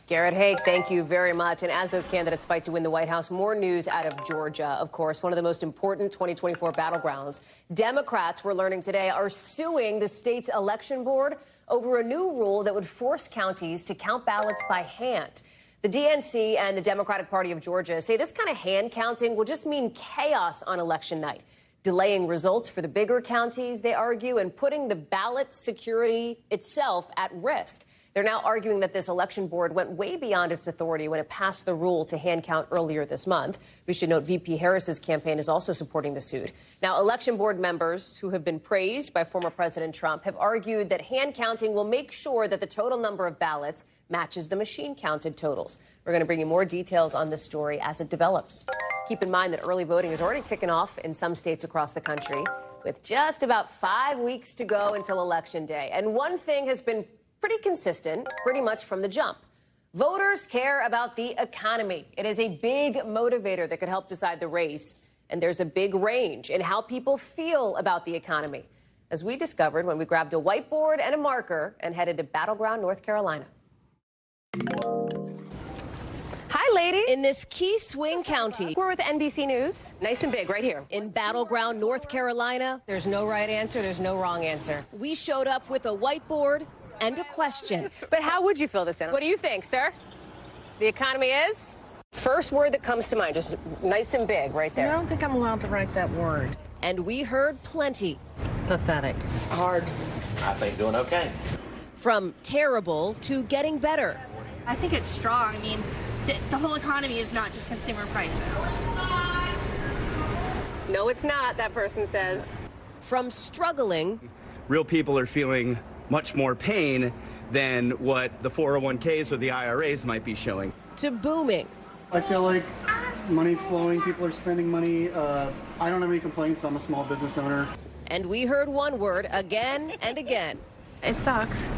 Garrett Haake, thank you very much. And as those candidates fight to win the White House, more news out of Georgia, of course, one of the most important 2024 battlegrounds. Democrats, we're learning today, are suing the state's election board over a new rule that would force counties to count ballots by hand. The DNC and the Democratic Party of Georgia say this kind of hand counting will just mean chaos on election night, delaying results for the bigger counties, they argue, and putting the ballot security itself at risk. They're now arguing that this election board went way beyond its authority when it passed the rule to hand count earlier this month. We should note VP Harris's campaign is also supporting the suit. Now, election board members who have been praised by former President Trump have argued that hand counting will make sure that the total number of ballots matches the machine counted totals. We're going to bring you more details on this story as it develops. Keep in mind that early voting is already kicking off in some states across the country with just about 5 weeks to go until Election Day. And one thing has been pretty consistent, pretty much from the jump. Voters care about the economy. It is a big motivator that could help decide the race. And there's a big range in how people feel about the economy, as we discovered when we grabbed a whiteboard and a marker and headed to Battleground, North Carolina. Hi, ladies. In this key swing county. We're with NBC News. Nice and big right here. In Battleground, North Carolina, there's no right answer. There's no wrong answer. We showed up with a whiteboard and a question. But how would you fill this in? What do you think, sir? The economy is? First word that comes to mind, just nice and big right there. I don't think I'm allowed to write that word. And we heard plenty. Pathetic. Hard. I think doing okay. From terrible to getting better. I think it's strong. I mean, the whole economy is not just consumer prices. No, it's not, that person says. From struggling. Real people are feeling much more pain than what the 401ks or the IRAs might be showing. To booming. I feel like money's flowing, people are spending money. I don't have any complaints, I'm a small business owner. And we heard one word again and again. It sucks.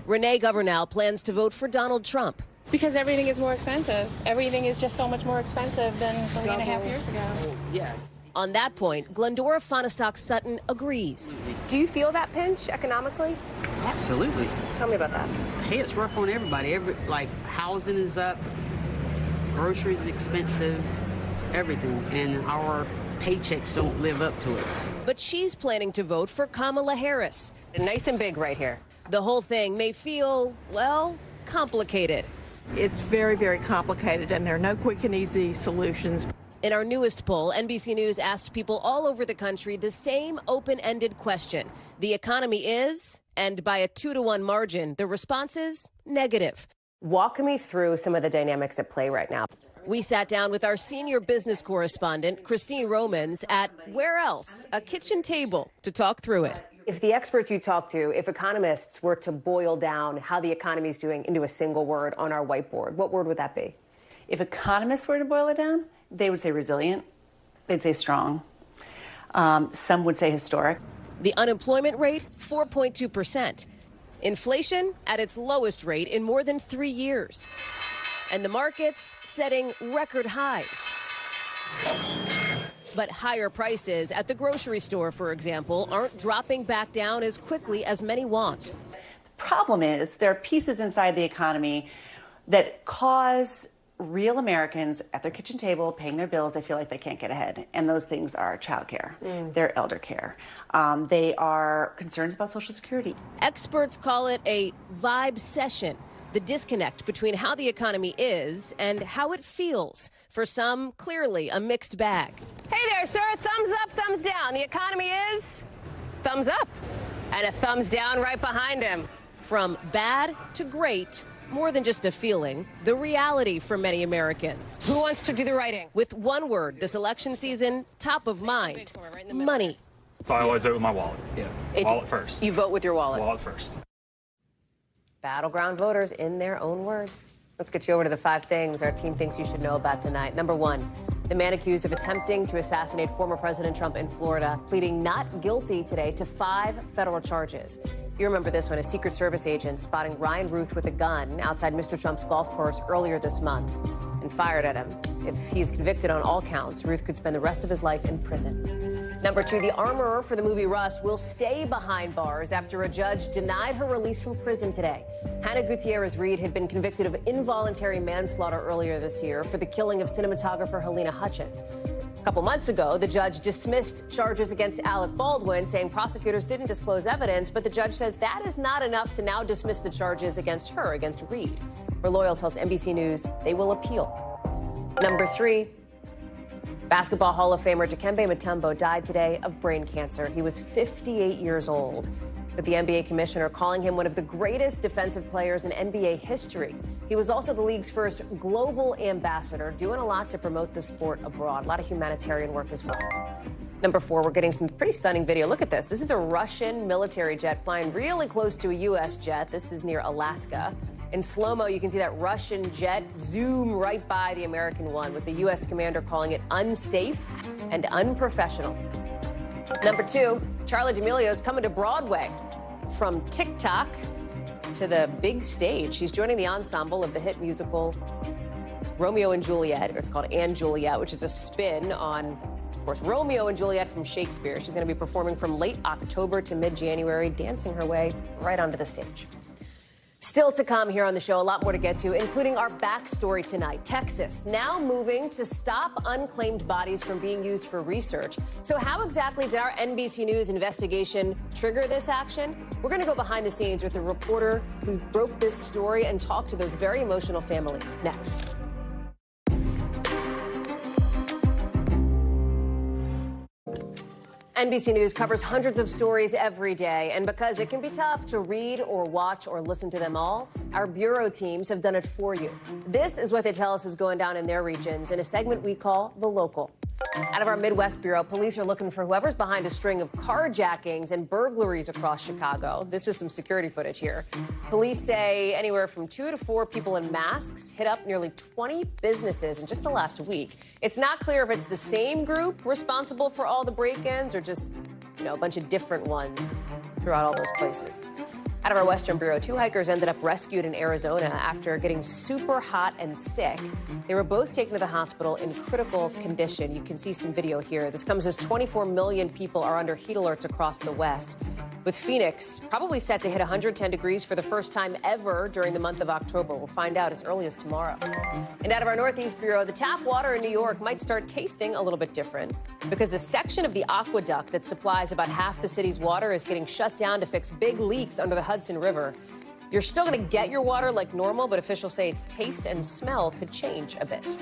Renee Governal plans to vote for Donald Trump. Because everything is more expensive. Everything is just so much more expensive than 3.5 years ago. Yes. On that point, Glendora Fonestock-Sutton agrees. Do you feel that pinch economically? Absolutely. Tell me about that. Hey, it's rough on everybody. Like housing is up, groceries expensive, everything, and our paychecks don't live up to it. But she's planning to vote for Kamala Harris. Nice and big right here. The whole thing may feel, well, complicated. It's very, very complicated, and there are no quick and easy solutions. In our newest poll, NBC News asked people all over the country the same open-ended question. The economy is, and by a 2-to-1 margin, the response is negative. Walk me through some of the dynamics at play right now. We sat down with our senior business correspondent, Christine Romans, at where else? A kitchen table to talk through it. If the experts you talk to, if economists were to boil down how the economy is doing into a single word on our whiteboard, what word would that be? If economists were to boil it down, they would say resilient. They'd say strong. Some would say historic. The unemployment rate, 4.2%. Inflation at its lowest rate in more than 3 years. And the markets setting record highs. But higher prices at the grocery store, for example, aren't dropping back down as quickly as many want. The problem is there are pieces inside the economy that cause real Americans at their kitchen table paying their bills, they feel like they can't get ahead. And those things are childcare, they're elder care. They are concerns about Social Security. Experts call it a vibe session. The disconnect between how the economy is and how it feels. For some, clearly a mixed bag. Hey there, sir. Thumbs up, thumbs down. The economy is thumbs up. And a thumbs down right behind him. From bad to great, more than just a feeling, the reality for many Americans. Who wants to do the writing? With one word, this election season, top of mind, money. So I always vote with my wallet. Wallet first. You vote with your wallet. Wallet first. Battleground voters in their own words. Let's get you over to the 5 things our team thinks you should know about tonight. Number 1, the man accused of attempting to assassinate former President Trump in Florida, pleading not guilty today to 5 federal charges. You remember this one, a Secret Service agent spotting Ryan Ruth with a gun outside Mr. Trump's golf course earlier this month and fired at him. If he's convicted on all counts, Ruth could spend the rest of his life in prison. Number 2, the armorer for the movie Rust will stay behind bars after a judge denied her release from prison today. Hannah Gutierrez-Reed had been convicted of involuntary manslaughter earlier this year for the killing of cinematographer Helena Hutchins. A couple months ago, the judge dismissed charges against Alec Baldwin, saying prosecutors didn't disclose evidence, but the judge says that is not enough to now dismiss the charges against her, against Reed. Her lawyer tells NBC News they will appeal. Number 3, basketball Hall of Famer Dikembe Mutombo died today of brain cancer. He was 58 years old. With the NBA commissioner calling him one of the greatest defensive players in NBA history. He was also the league's first global ambassador, doing a lot to promote the sport abroad. A lot of humanitarian work as well. Number 4, we're getting some pretty stunning video. Look at this. This is a Russian military jet flying really close to a U.S. jet. This is near Alaska. In slow-mo, you can see that Russian jet zoom right by the American one, with the U.S. commander calling it unsafe and unprofessional. Number 2, Charli D'Amelio's coming to Broadway. From TikTok to the big stage, she's joining the ensemble of the hit musical Romeo and Juliet, or it's called And Juliet, which is a spin on, of course, Romeo and Juliet from Shakespeare. She's going to be performing from late October to mid-January, dancing her way right onto the stage. Still to come here on the show, a lot more to get to, including our backstory tonight. Texas now moving to stop unclaimed bodies from being used for research. So how exactly did our NBC News investigation trigger this action? We're going to go behind the scenes with the reporter who broke this story and talk to those very emotional families next. NBC News covers hundreds of stories every day, and because it can be tough to read or watch or listen to them all, our bureau teams have done it for you. This is what they tell us is going down in their regions in a segment we call The Local. Out of our Midwest Bureau, police are looking for whoever's behind a string of carjackings and burglaries across Chicago. This is some security footage here. Police say anywhere from 2 to 4 people in masks hit up nearly 20 businesses in just the last week. It's not clear if it's the same group responsible for all the break-ins or just, a bunch of different ones throughout all those places. Out of our Western Bureau, 2 hikers ended up rescued in Arizona after getting super hot and sick. They were both taken to the hospital in critical condition. You can see some video here. This comes as 24 million people are under heat alerts across the West, with Phoenix probably set to hit 110 degrees for the first time ever during the month of October. We'll find out as early as tomorrow. And out of our Northeast Bureau, the tap water in New York might start tasting a little bit different because the section of the aqueduct that supplies about half the city's water is getting shut down to fix big leaks under the Hudson River. You're still going to get your water like normal, but officials say its taste and smell could change a bit.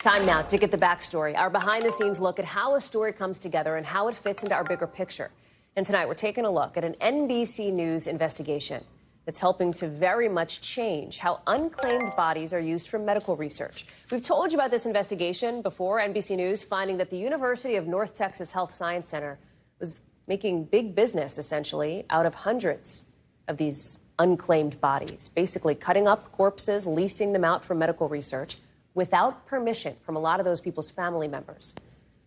Time now to get the backstory, our behind-the-scenes look at how a story comes together and how it fits into our bigger picture. And tonight, we're taking a look at an NBC News investigation that's helping to very much change how unclaimed bodies are used for medical research. We've told you about this investigation before, NBC News finding that the University of North Texas Health Science Center was making big business, essentially, out of hundreds of these unclaimed bodies, basically cutting up corpses, leasing them out for medical research without permission from a lot of those people's family members.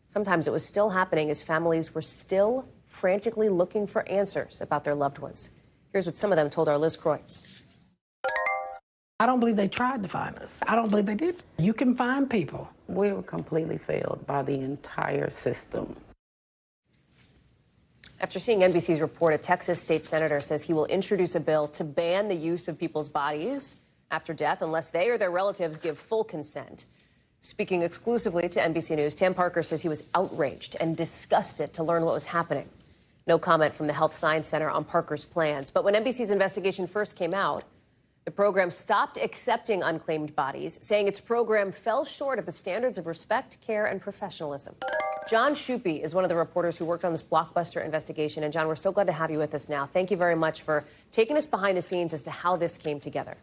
Sometimes it was still happening as families were still frantically looking for answers about their loved ones. Here's what some of them told our Liz Kreutz. I don't believe they tried to find us. I don't believe they did. You can find people. We were completely failed by the entire system. After seeing NBC's report, a Texas state senator says he will introduce a bill to ban the use of people's bodies after death unless they or their relatives give full consent. Speaking exclusively to NBC News, Tam Parker says he was outraged and disgusted to learn what was happening. No comment from the Health Science Center on Parker's plans. But when NBC's investigation first came out, the program stopped accepting unclaimed bodies, saying its program fell short of the standards of respect, care, and professionalism. John Shupe is one of the reporters who worked on this blockbuster investigation. And John, we're so glad to have you with us now. Thank you very much for taking us behind the scenes as to how this came together.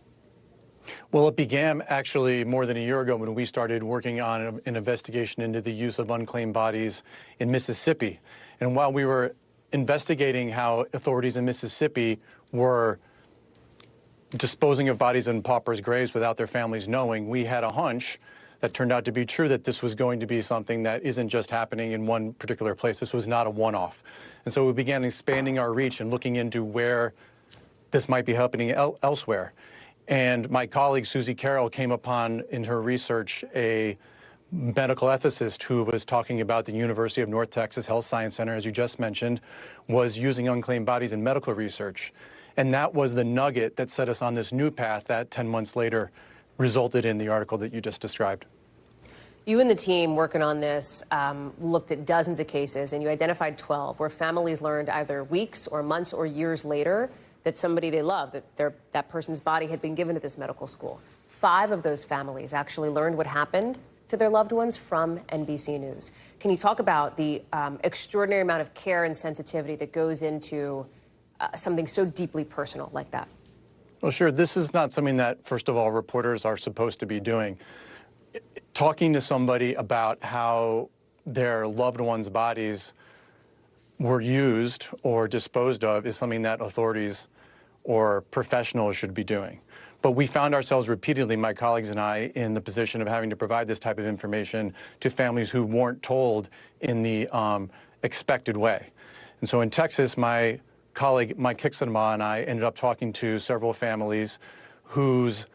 Well, it began actually more than a year ago when we started working on an investigation into the use of unclaimed bodies in Mississippi. And while we were investigating how authorities in Mississippi were disposing of bodies in paupers' graves without their families knowing, we had a hunch that turned out to be true, that this was going to be something that isn't just happening in one particular place. This was not a one-off. And so we began expanding our reach and looking into where this might be happening elsewhere. And my colleague, Susie Carroll, came upon in her research a medical ethicist who was talking about the University of North Texas Health Science Center, as you just mentioned, was using unclaimed bodies in medical research. And that was the nugget that set us on this new path that 10 months later resulted in the article that you just described. You and the team working on this looked at dozens of cases, and you identified 12 where families learned either weeks or months or years later that somebody they loved, that person's body had been given to this medical school. 5 of those families actually learned what happened to their loved ones from NBC News. Can you talk about the extraordinary amount of care and sensitivity that goes into something so deeply personal like that? Well, sure. This is not something that, first of all, reporters are supposed to be doing. Talking to somebody about how their loved ones' bodies were used or disposed of is something that authorities or professionals should be doing. But we found ourselves repeatedly, my colleagues and I, in the position of having to provide this type of information to families who weren't told in the expected way. And so in Texas, my colleague Mike Kixenbaugh and I ended up talking to several families whose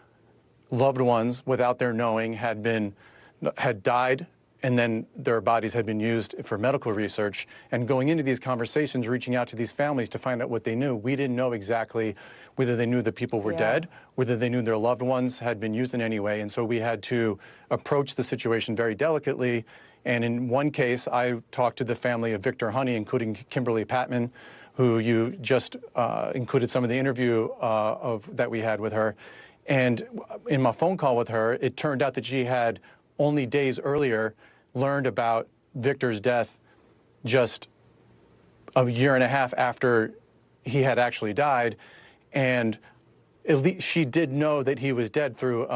loved ones, without their knowing, had died, and then their bodies had been used for medical research. And going into these conversations, reaching out to these families to find out what they knew, we didn't know exactly whether they knew the people were dead, whether they knew their loved ones had been used in any way. And so we had to approach the situation very delicately. And in one case, I talked to the family of Victor Honey, including Kimberly Patman, who you just included some of the interview that we had with her. And in my phone call with her, it turned out that she had only days earlier learned about Victor's death just a year and a half after he had actually died. And at least she did know that he was dead through,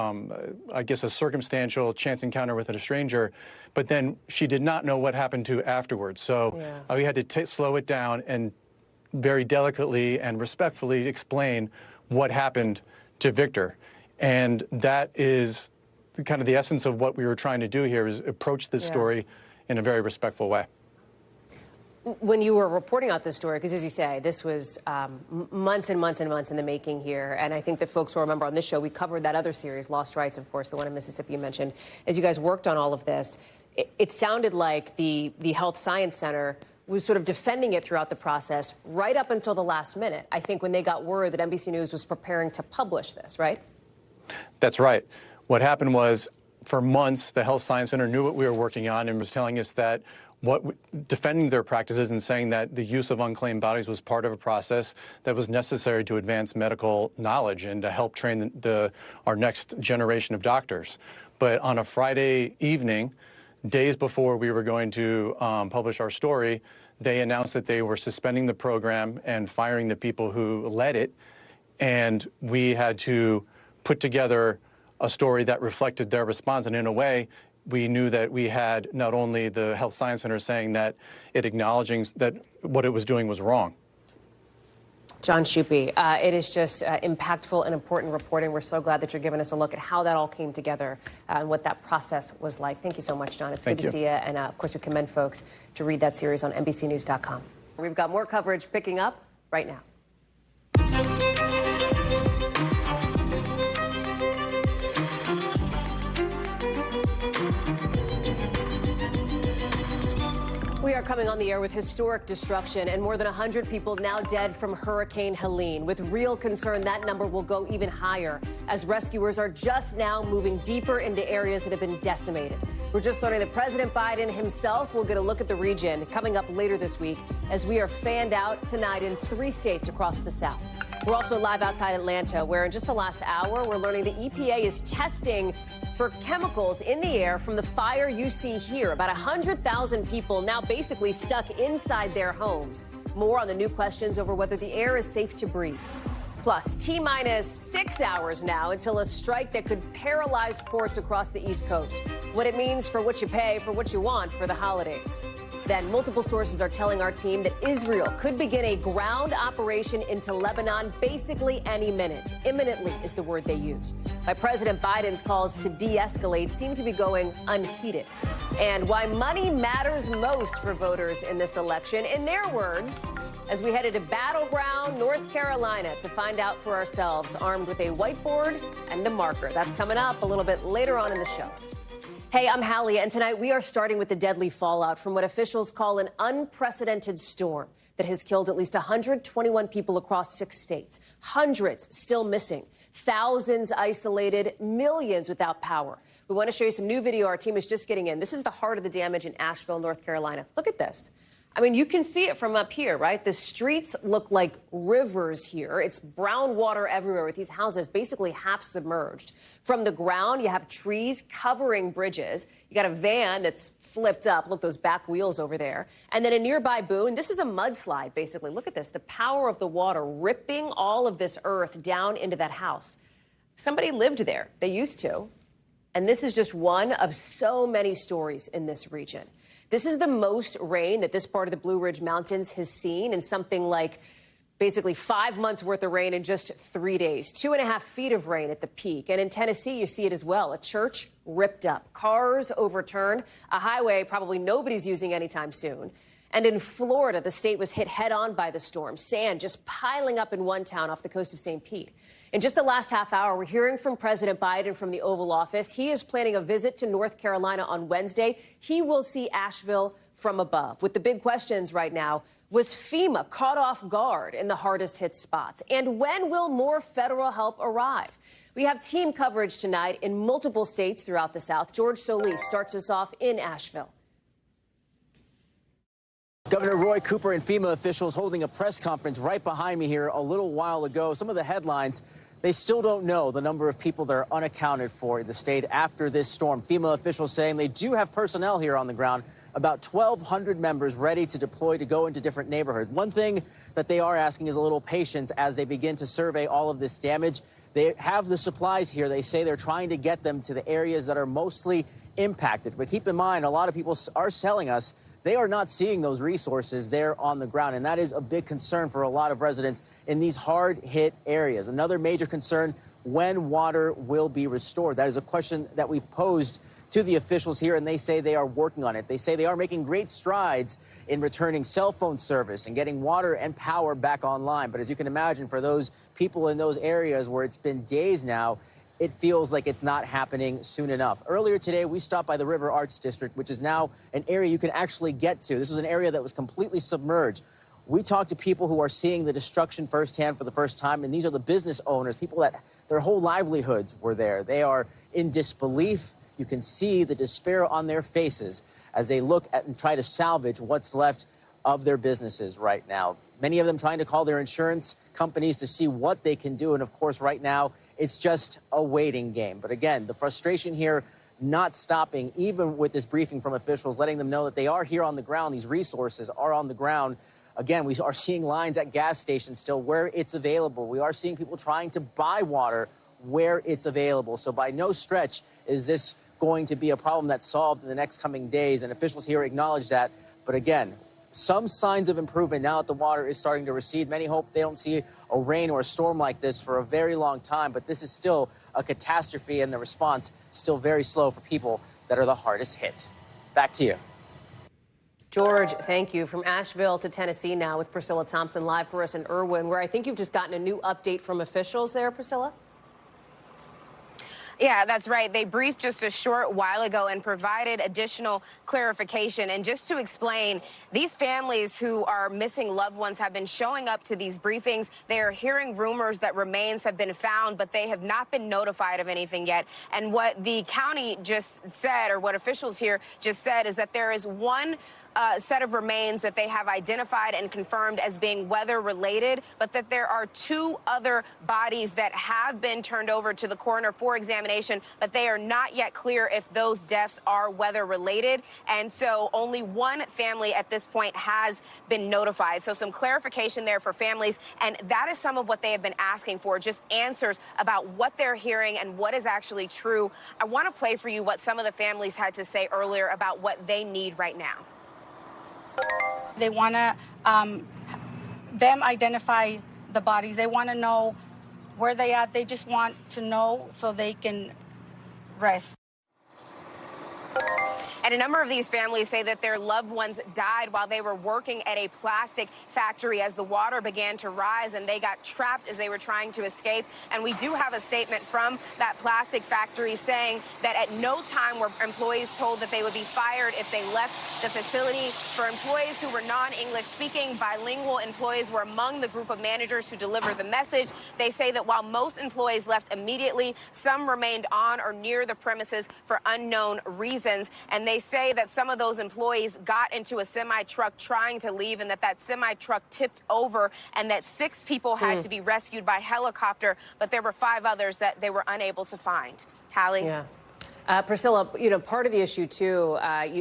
I guess, a circumstantial chance encounter with a stranger, but then she did not know what happened to afterwards. So we had to slow it down and very delicately and respectfully explain what happened to Victor. And that is kind of the essence of what we were trying to do here, is approach this story in a very respectful way. When you were reporting out this story, because as you say, this was months and months and months in the making here, and I think that folks will remember on this show, we covered that other series, Lost Rights, of course, the one in Mississippi you mentioned. As you guys worked on all of this, it sounded like the Health Science Center was sort of defending it throughout the process right up until the last minute, I think, when they got word that NBC News was preparing to publish this, right? That's right. What happened was, for months, the Health Science Center knew what we were working on and was telling us that defending their practices and saying that the use of unclaimed bodies was part of a process that was necessary to advance medical knowledge and to help train our next generation of doctors. But on a Friday evening, days before we were going to publish our story, they announced that they were suspending the program and firing the people who led it, and we had to put together a story that reflected their response. And in a way, we knew that we had not only the Health Science Center saying that it acknowledging that what it was doing was wrong. John Schuppe, it is just impactful and important reporting. We're so glad that you're giving us a look at how that all came together and what that process was like. Thank you so much, John. It's good to see you. And of course, we commend folks to read that series on NBCnews.com. We've got more coverage picking up right now. We are coming on the air with historic destruction and more than 100 people now dead from Hurricane Helene, with real concern that number will go even higher as rescuers are just now moving deeper into areas that have been decimated. We're just learning that President Biden himself will get a look at the region coming up later this week as we are fanned out tonight in 3 states across the South. We're also live outside Atlanta, where in just the last hour, we're learning the EPA is testing for chemicals in the air from the fire you see here. About 100,000 people now basically stuck inside their homes. More on the new questions over whether the air is safe to breathe. Plus, T-minus 6 hours now until a strike that could paralyze ports across the East Coast. What it means for what you pay for what you want for the holidays. Then multiple sources are telling our team that Israel could begin a ground operation into Lebanon basically any minute. Imminently is the word they used. By President Biden's calls to de-escalate seem to be going unheeded. And why money matters most for voters in this election, in their words, as we headed to battleground North Carolina to find out for ourselves, armed with a whiteboard and a marker. That's coming up a little bit later on in the show. Hey, I'm Hallie, and tonight we are starting with the deadly fallout from what officials call an unprecedented storm that has killed at least 121 people across 6 states. Hundreds still missing, thousands isolated, millions without power. We want to show you some new video our team is just getting in. This is the heart of the damage in Asheville, North Carolina. Look at this. I mean, you can see it from up here, right? The streets look like rivers here. It's brown water everywhere with these houses basically half submerged. From the ground, you have trees covering bridges. You got a van that's flipped up. Look, those back wheels over there. And then a nearby boon. This is a mudslide, basically. Look at this. The power of the water ripping all of this earth down into that house. Somebody lived there. They used to. And this is just one of so many stories in this region. This is the most rain that this part of the Blue Ridge Mountains has seen in something like basically 5 months worth of rain in just 3 days, 2.5 feet of rain at the peak. And in Tennessee, you see it as well. A church ripped up, cars overturned, a highway probably nobody's using anytime soon. And in Florida, the state was hit head on by the storm, sand just piling up in one town off the coast of St. Pete. In just the last half hour, we're hearing from President Biden from the Oval Office. He is planning a visit to North Carolina on Wednesday. He will see Asheville from above. With the big questions right now, was FEMA caught off guard in the hardest hit spots? And when will more federal help arrive? We have team coverage tonight in multiple states throughout the South. George Solis starts us off in Asheville. Governor Roy Cooper and FEMA officials holding a press conference right behind me here a little while ago. Some of the headlines, they still don't know the number of people that are unaccounted for in the state after this storm. FEMA officials saying they do have personnel here on the ground, about 1,200 members ready to deploy to go into different neighborhoods. One thing that they are asking is a little patience as they begin to survey all of this damage. They have the supplies here. They say they're trying to get them to the areas that are mostly impacted. But keep in mind, a lot of people are telling us they are not seeing those resources there on the ground. And that is a big concern for a lot of residents in these hard-hit areas. Another major concern, when water will be restored. That is a question that we posed to the officials here, and they say they are working on it. They say they are making great strides in returning cell phone service and getting water and power back online. But as you can imagine, for those people in those areas where it's been days now, it feels like it's not happening soon enough. Earlier today, we stopped by the River Arts District, which is now an area you can actually get to. This was an area that was completely submerged. We talked to people who are seeing the destruction firsthand for the first time, and these are the business owners, people that their whole livelihoods were there. They are in disbelief. You can see the despair on their faces as they look at and try to salvage what's left of their businesses right now. Many of them trying to call their insurance companies to see what they can do. And of course, right now, it's just a waiting game. But again, the frustration here not stopping, even with this briefing from officials, letting them know that they are here on the ground. These resources are on the ground. Again, we are seeing lines at gas stations still where it's available. We are seeing people trying to buy water where it's available. So by no stretch is this going to be a problem that's solved in the next coming days. And officials here acknowledge that. But again, some signs of improvement now that the water is starting to recede. Many hope they don't see a rain or a storm like this for a very long time. But this is still a catastrophe, and the response still very slow for people that are the hardest hit. Back to you. George, thank you. From Asheville to Tennessee now with Priscilla Thompson live for us in Irwin, where I think you've just gotten a new update from officials there, Priscilla? Yeah, that's right. They briefed just a short while ago and provided additional clarification. And just to explain, these families who are missing loved ones have been showing up to these briefings. They are hearing rumors that remains have been found, but they have not been notified of anything yet. And what the county just said, or what officials here just said, is that there is one set of remains that they have identified and confirmed as being weather-related, but that there are 2 other bodies that have been turned over to the coroner for examination, but they are not yet clear if those deaths are weather-related. And so only one family at this point has been notified. So some clarification there for families, and that is some of what they have been asking for, just answers about what they're hearing and what is actually true. I want to play for you what some of the families had to say earlier about what they need right now. They want to them identify the bodies. They want to know where they at. They just want to know so they can rest. And a number of these families say that their loved ones died while they were working at a plastic factory as the water began to rise, and they got trapped as they were trying to escape. And we do have a statement from that plastic factory saying that at no time were employees told that they would be fired if they left the facility. For employees who were non-English speaking, bilingual employees were among the group of managers who delivered the message. They say that while most employees left immediately, some remained on or near the premises for unknown reasons. And they say that some of those employees got into a semi-truck trying to leave, and that semi-truck tipped over, and that 6 people had to be rescued by helicopter, but there were 5 others that they were unable to find. Hallie? Yeah. Priscilla, you know, part of the issue, too,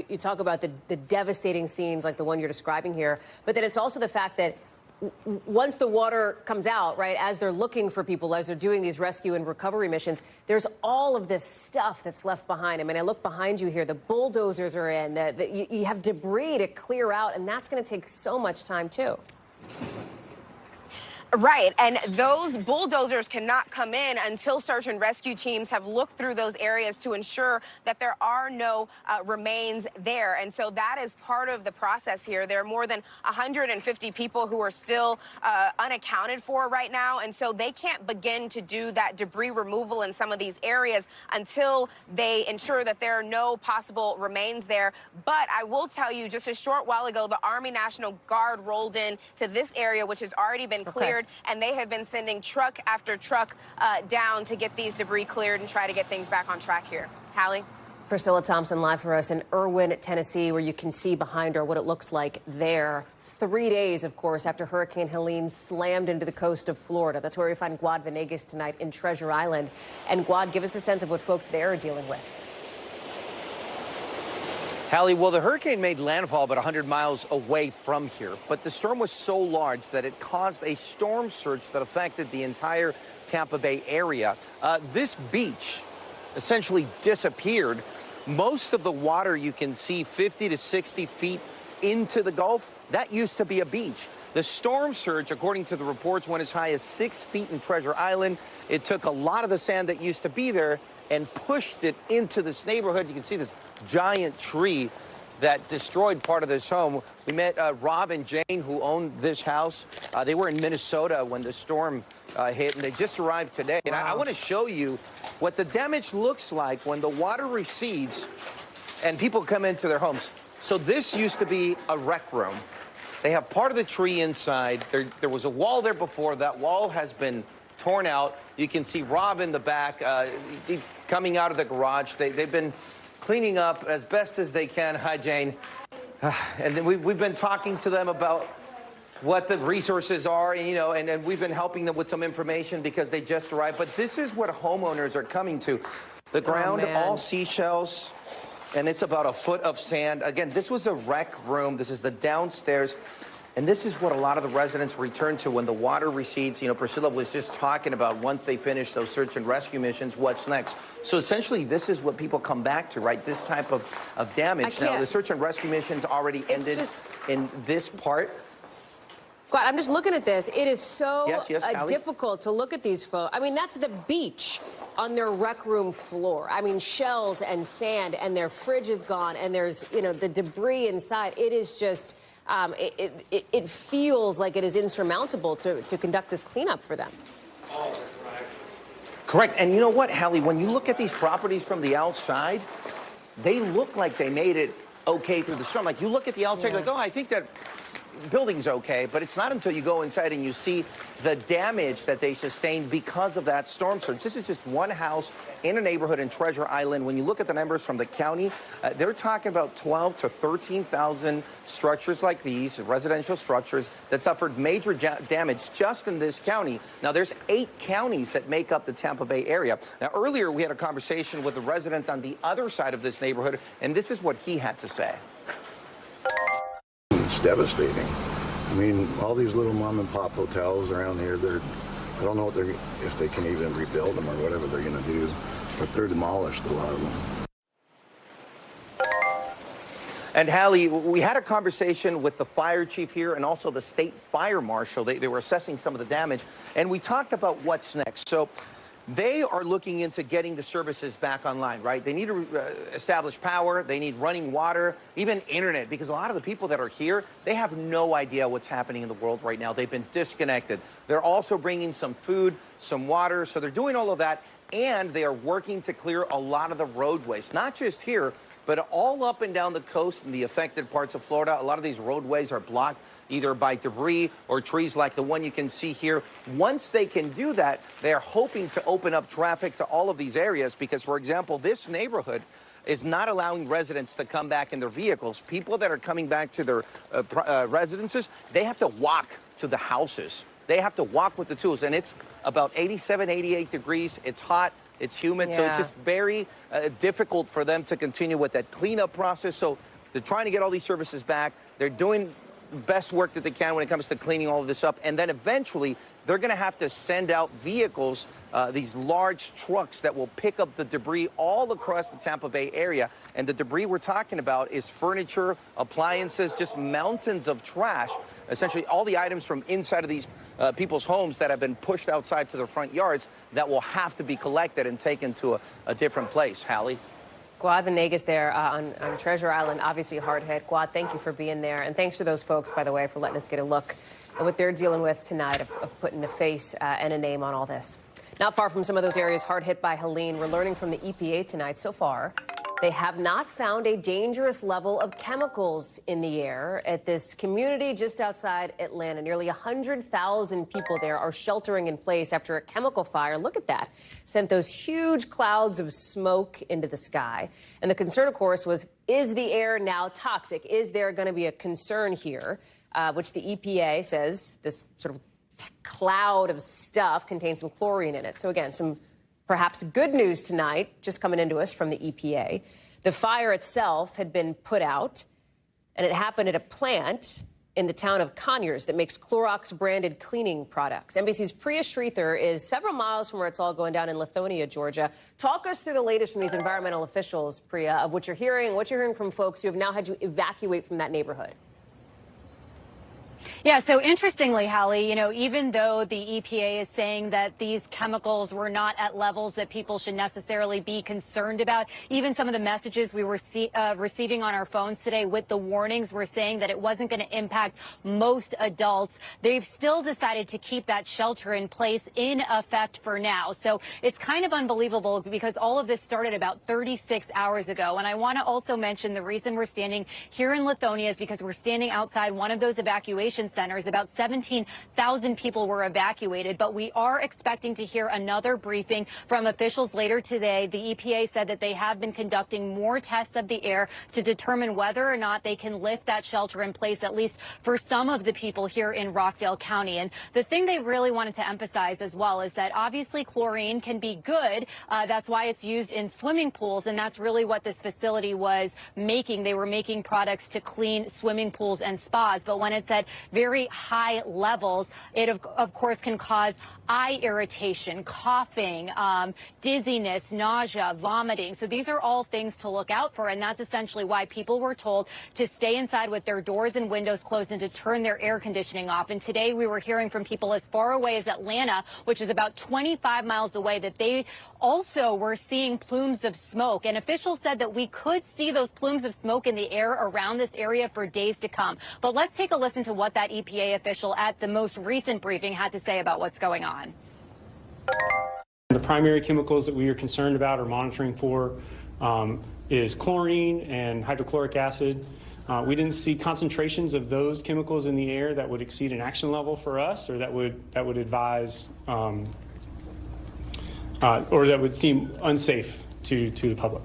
you talk about the devastating scenes like the one you're describing here, but then it's also the fact that once the water comes out, right, as they're looking for people, as they're doing these rescue and recovery missions, there's all of this stuff that's left behind. I mean, I look behind you here, the bulldozers are in, you have debris to clear out, and that's going to take so much time, too. Right, and those bulldozers cannot come in until search and rescue teams have looked through those areas to ensure that there are no remains there. And so that is part of the process here. There are more than 150 people who are still unaccounted for right now, and so they can't begin to do that debris removal in some of these areas until they ensure that there are no possible remains there. But I will tell you, just a short while ago, the Army National Guard rolled in to this area, which has already been cleared. And they have been sending truck after truck down to get these debris cleared and try to get things back on track here. Hallie? Priscilla Thompson live for us in Irwin, Tennessee, where you can see behind her what it looks like there. 3 days, of course, after Hurricane Helene slammed into the coast of Florida. That's where we find Guad Venegas tonight in Treasure Island. And Guad, give us a sense of what folks there are dealing with. Hallie, well, the hurricane made landfall about 100 miles away from here, but the storm was so large that it caused a storm surge that affected the entire Tampa Bay area. This beach essentially disappeared. Most of the water you can see 50 to 60 feet into the Gulf, that used to be a beach. The storm surge, according to the reports, went as high as 6 feet in Treasure Island. It took a lot of the sand that used to be there and pushed it into this neighborhood. You can see this giant tree that destroyed part of this home. We met Rob and Jane, who owned this house. They were in Minnesota when the storm hit, and they just arrived today. And I want to show you what the damage looks like when the water recedes and people come into their homes. So this used to be a rec room. They have part of the tree inside. There was a wall there before. That wall has been torn out. You can see Rob in the back coming out of the garage. They've been cleaning up as best as they can. Hi, Jane. And then we've been talking to them about what the resources are, and we've been helping them with some information because they just arrived. But this is what homeowners are coming to. The ground, all seashells, and it's about a foot of sand. Again, this was a rec room. This is the downstairs. And this is what a lot of the residents return to when the water recedes. Priscilla was just talking about once they finish those search and rescue missions, what's next. So essentially, this is what people come back to, right? This type of damage. Now, the search and rescue missions already ended in this part. God, I'm just looking at this. It is so Hallie? difficult to look at these photos. I mean, that's the beach on their rec room floor. I mean, shells and sand, and their fridge is gone, and there's, the debris inside. It is just... It feels like it is insurmountable to conduct this cleanup for them. Correct. And you know what, Hallie, when you look at these properties from the outside, they look like they made it okay through the storm. Like, you look at the outside, you're like, oh, I think that building's okay, but it's not until you go inside and you see the damage that they sustained because of that storm surge. This is just one house in a neighborhood in Treasure Island. When you look at the numbers from the county, they're talking about 12 to 13,000 structures like these, residential structures, that suffered major damage just in this county. Now, there's 8 counties that make up the Tampa Bay area. Now, earlier we had a conversation with a resident on the other side of this neighborhood, and this is what he had to say. It's devastating. I mean, all these little mom and pop hotels around here, I don't know if they can even rebuild them or whatever they're going to do, but they're demolished, a lot of them. And Hallie, we had a conversation with the fire chief here and also the state fire marshal. They were assessing some of the damage, and we talked about what's next. So they are looking into getting the services back online, right? They need to establish power. They need running water, even internet, because a lot of the people that are here, they have no idea what's happening in the world right now. They've been disconnected. They're also bringing some food, some water. So they're doing all of that, and they are working to clear a lot of the roadways, not just here, but all up and down the coast in the affected parts of Florida. A lot of these roadways are blocked either by debris or trees like the one you can see here. Once they can do that, they're hoping to open up traffic to all of these areas because, for example, this neighborhood is not allowing residents to come back in their vehicles. People that are coming back to their residences, they have to walk to the houses. They have to walk with the tools, and it's about 87, 88 degrees. It's hot. It's humid, so it's just very difficult for them to continue with that cleanup process. So they're trying to get all these services back. They're doing the best work that they can when it comes to cleaning all of this up. And then eventually, they're going to have to send out vehicles, these large trucks that will pick up the debris all across the Tampa Bay area. And the debris we're talking about is furniture, appliances, just mountains of trash. Essentially, all the items from inside of these people's homes that have been pushed outside to their front yards that will have to be collected and taken to a different place. Hallie? Guad Venegas there on Treasure Island, obviously hard hit. Guad, thank you for being there. And thanks to those folks, by the way, for letting us get a look at what they're dealing with tonight of putting a face and a name on all this. Not far from some of those areas hard hit by Helene, we're learning from the EPA tonight so far. They have not found a dangerous level of chemicals in the air at this community just outside Atlanta. Nearly 100,000 people there are sheltering in place after a chemical fire. Look at that. Sent those huge clouds of smoke into the sky. And the concern, of course, was, is the air now toxic? Is there going to be a concern here? Which the EPA says this sort of cloud of stuff contains some chlorine in it. So again, some Perhaps good news tonight, just coming into us from the EPA. The fire itself had been put out, and it happened at a plant in the town of Conyers that makes Clorox-branded cleaning products. NBC's Priya Sridhar is several miles from where it's all going down in Lithonia, Georgia. Talk us through the latest from these environmental officials, Priya, of what you're hearing from folks who have now had to evacuate from that neighborhood. Yeah, so interestingly, Hallie, even though the EPA is saying that these chemicals were not at levels that people should necessarily be concerned about, even some of the messages we were receiving on our phones today with the warnings were saying that it wasn't going to impact most adults. They've still decided to keep that shelter in place in effect for now. So it's kind of unbelievable because all of this started about 36 hours ago. And I want to also mention the reason we're standing here in Lithonia is because we're standing outside one of those evacuation centers. About 17,000 people were evacuated, but we are expecting to hear another briefing from officials later today. The EPA said that they have been conducting more tests of the air to determine whether or not they can lift that shelter in place, at least for some of the people here in Rockdale County. And the thing they really wanted to emphasize as well is that obviously chlorine can be good. That's why it's used in swimming pools, and that's really what this facility was making. They were making products to clean swimming pools and spas, but when it's at very high levels, it of course can cause eye irritation, coughing, dizziness, nausea, vomiting. So these are all things to look out for, and that's essentially why people were told to stay inside with their doors and windows closed and to turn their air conditioning off. And today we were hearing from people as far away as Atlanta, which is about 25 miles away, that they also were seeing plumes of smoke. And officials said that we could see those plumes of smoke in the air around this area for days to come. But let's take a listen to what that EPA official at the most recent briefing had to say about what's going on. The primary chemicals that we are concerned about or monitoring for is chlorine and hydrochloric acid. We didn't see concentrations of those chemicals in the air that would exceed an action level for us, or that would advise or that would seem unsafe to the public.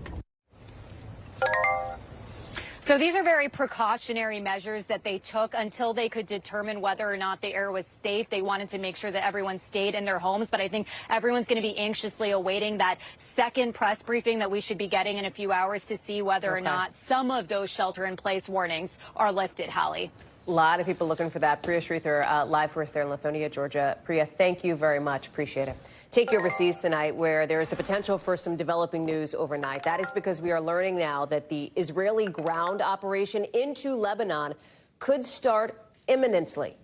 So these are very precautionary measures that they took until they could determine whether or not the air was safe. They wanted to make sure that everyone stayed in their homes, but I think everyone's going to be anxiously awaiting that second press briefing that we should be getting in a few hours to see whether or not some of those shelter-in-place warnings are lifted, Hallie. A lot of people looking for that. Priya Sridhar, live for us there in Lithonia, Georgia. Priya, thank you very much. Appreciate it. Take you overseas tonight, where there is the potential for some developing news overnight. That is because we are learning now that the Israeli ground operation into Lebanon could start imminently.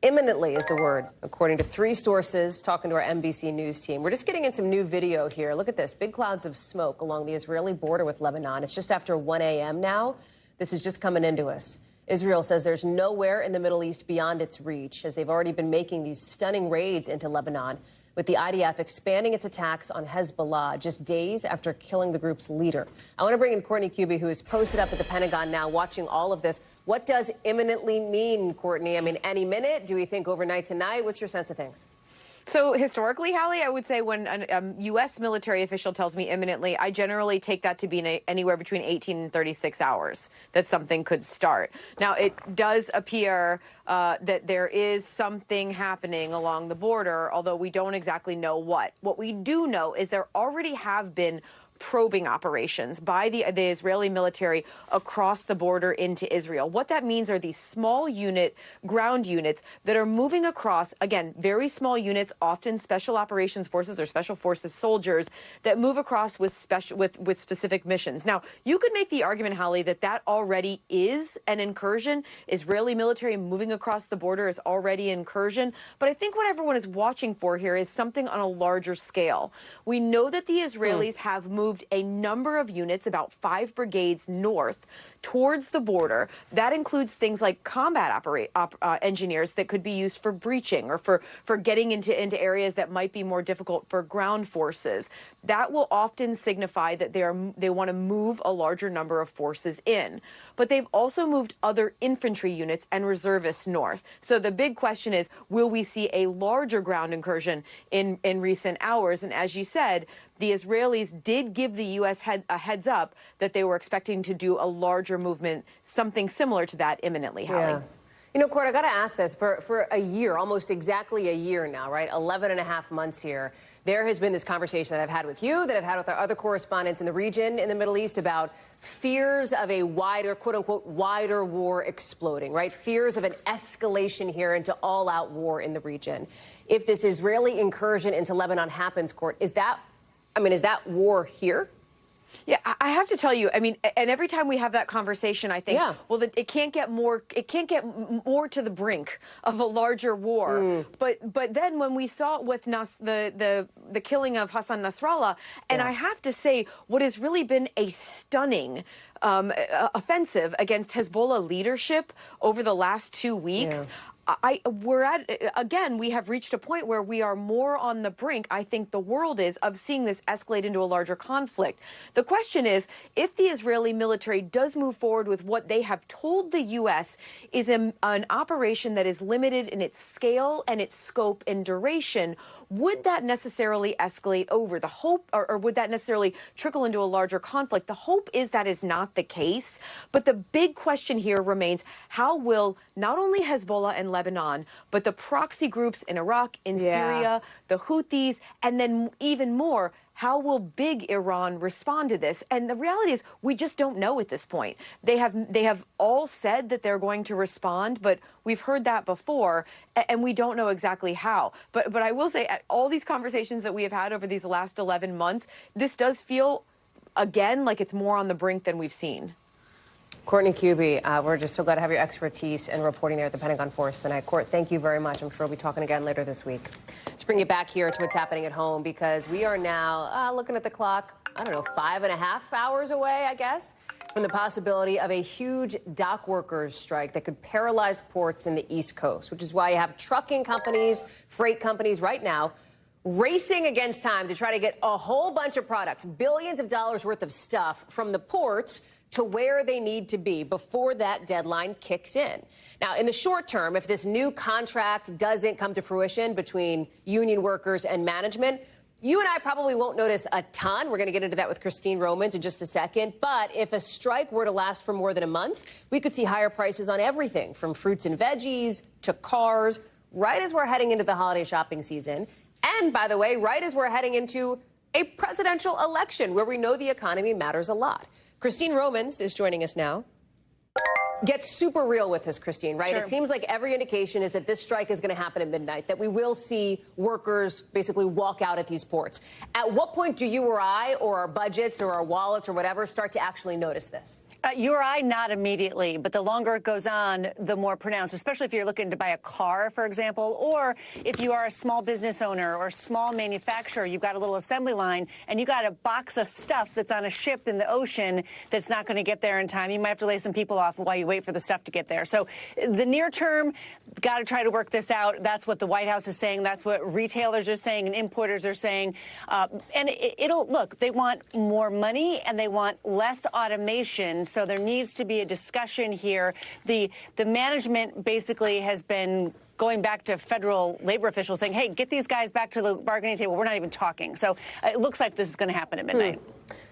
Imminently is the word, according to 3 sources talking to our NBC News team. We're just getting in some new video here. Look at this. Big clouds of smoke along the Israeli border with Lebanon. It's just after 1 a.m. now. This is just coming into us. Israel says there's nowhere in the Middle East beyond its reach, as they've already been making these stunning raids into Lebanon, with the IDF expanding its attacks on Hezbollah just days after killing the group's leader. I want to bring in Courtney Kuby, who is posted up at the Pentagon now watching all of this. What does imminently mean, Courtney? I mean, any minute? Do we think overnight tonight? What's your sense of things? So historically, Hallie, I would say when a U.S. military official tells me imminently, I generally take that to be anywhere between 18 and 36 hours that something could start. Now, it does appear that there is something happening along the border, although we don't exactly know what. What we do know is there already have been probing operations by the Israeli military across the border into Israel. What that means are these small ground units that are moving across, again, very small units, often special operations forces or special forces soldiers that move across with specific missions. Now, you could make the argument, Hallie, that that already is an incursion. Israeli military moving across the border is already an incursion. But I think what everyone is watching for here is something on a larger scale. We know that the Israelis have moved a number of units, about 5 brigades north, towards the border. That includes things like combat engineers that could be used for breaching or for getting into areas that might be more difficult for ground forces. That will often signify that they want to move a larger number of forces in. But they've also moved other infantry units and reservists north. So the big question is, will we see a larger ground incursion in recent hours? And as you said, the Israelis did give the U.S. a heads up that they were expecting to do a larger movement, something similar to that imminently, Hallie. Yeah. You know, Court, I got to ask this. For a year, almost exactly a year now, right? 11 and a half months here, there has been this conversation that I've had with you, that I've had with our other correspondents in the region in the Middle East about fears of a wider, quote unquote, wider war exploding, right? Fears of an escalation here into all-out war in the region. If this Israeli incursion into Lebanon happens, Court, is that war here? Yeah, I have to tell you, I mean, and every time we have that conversation, I think, well, it can't get more to the brink of a larger war. But then when we saw with the killing of Hassan Nasrallah, and I have to say, what has really been a stunning offensive against Hezbollah leadership over the last 2 weeks. We have reached a point where we are more on the brink, I think the world is, of seeing this escalate into a larger conflict. The question is, if the Israeli military does move forward with what they have told the U.S. is an operation that is limited in its scale and its scope and duration, would that necessarily escalate over? The hope, or would that necessarily trickle into a larger conflict? The hope is that is not the case. But the big question here remains, how will not only Hezbollah and Lebanon, but the proxy groups in Iraq, in Syria, the Houthis, and then even more, how will big Iran respond to this? And the reality is, we just don't know at this point. They have all said that they're going to respond, but we've heard that before, and we don't know exactly how. But I will say, all these conversations that we have had over these last 11 months, this does feel, again, like it's more on the brink than we've seen. Courtney Cubie, we're just so glad to have your expertise in reporting there at the Pentagon Force tonight. Court, thank you very much. I'm sure we'll be talking again later this week. Let's bring you back here to what's happening at home, because we are now looking at the clock, 5.5 hours away, I guess, from the possibility of a huge dock workers strike that could paralyze ports in the East Coast, which is why you have trucking companies, freight companies right now racing against time to try to get a whole bunch of products, billions of dollars worth of stuff from the ports to where they need to be before that deadline kicks in. Now, in the short term, if this new contract doesn't come to fruition between union workers and management, you and I probably won't notice a ton. We're going to get into that with Christine Romans in just a second. But if a strike were to last for more than a month, we could see higher prices on everything from fruits and veggies to cars, right as we're heading into the holiday shopping season. And, by the way, right as we're heading into a presidential election where we know the economy matters a lot. Christine Romans is joining us now. Get super real with this, Christine, right? Sure. It seems like every indication is that this strike is going to happen at midnight, that we will see workers basically walk out at these ports. At what point do you or I, or our budgets or our wallets or whatever, start to actually notice this? You or I, not immediately, but the longer it goes on, the more pronounced, especially if you're looking to buy a car, for example, or if you are a small business owner or small manufacturer, you've got a little assembly line and you got a box of stuff that's on a ship in the ocean that's not going to get there in time. You might have to lay some people off while you wait for the stuff to get there. So the near term, got to try to work this out. That's what the White House is saying. That's what retailers are saying and importers are saying. And look, they want more money and they want less automation. So there needs to be a discussion here. The management basically has been going back to federal labor officials saying, hey, get these guys back to the bargaining table. We're not even talking. So it looks like this is going to happen at midnight.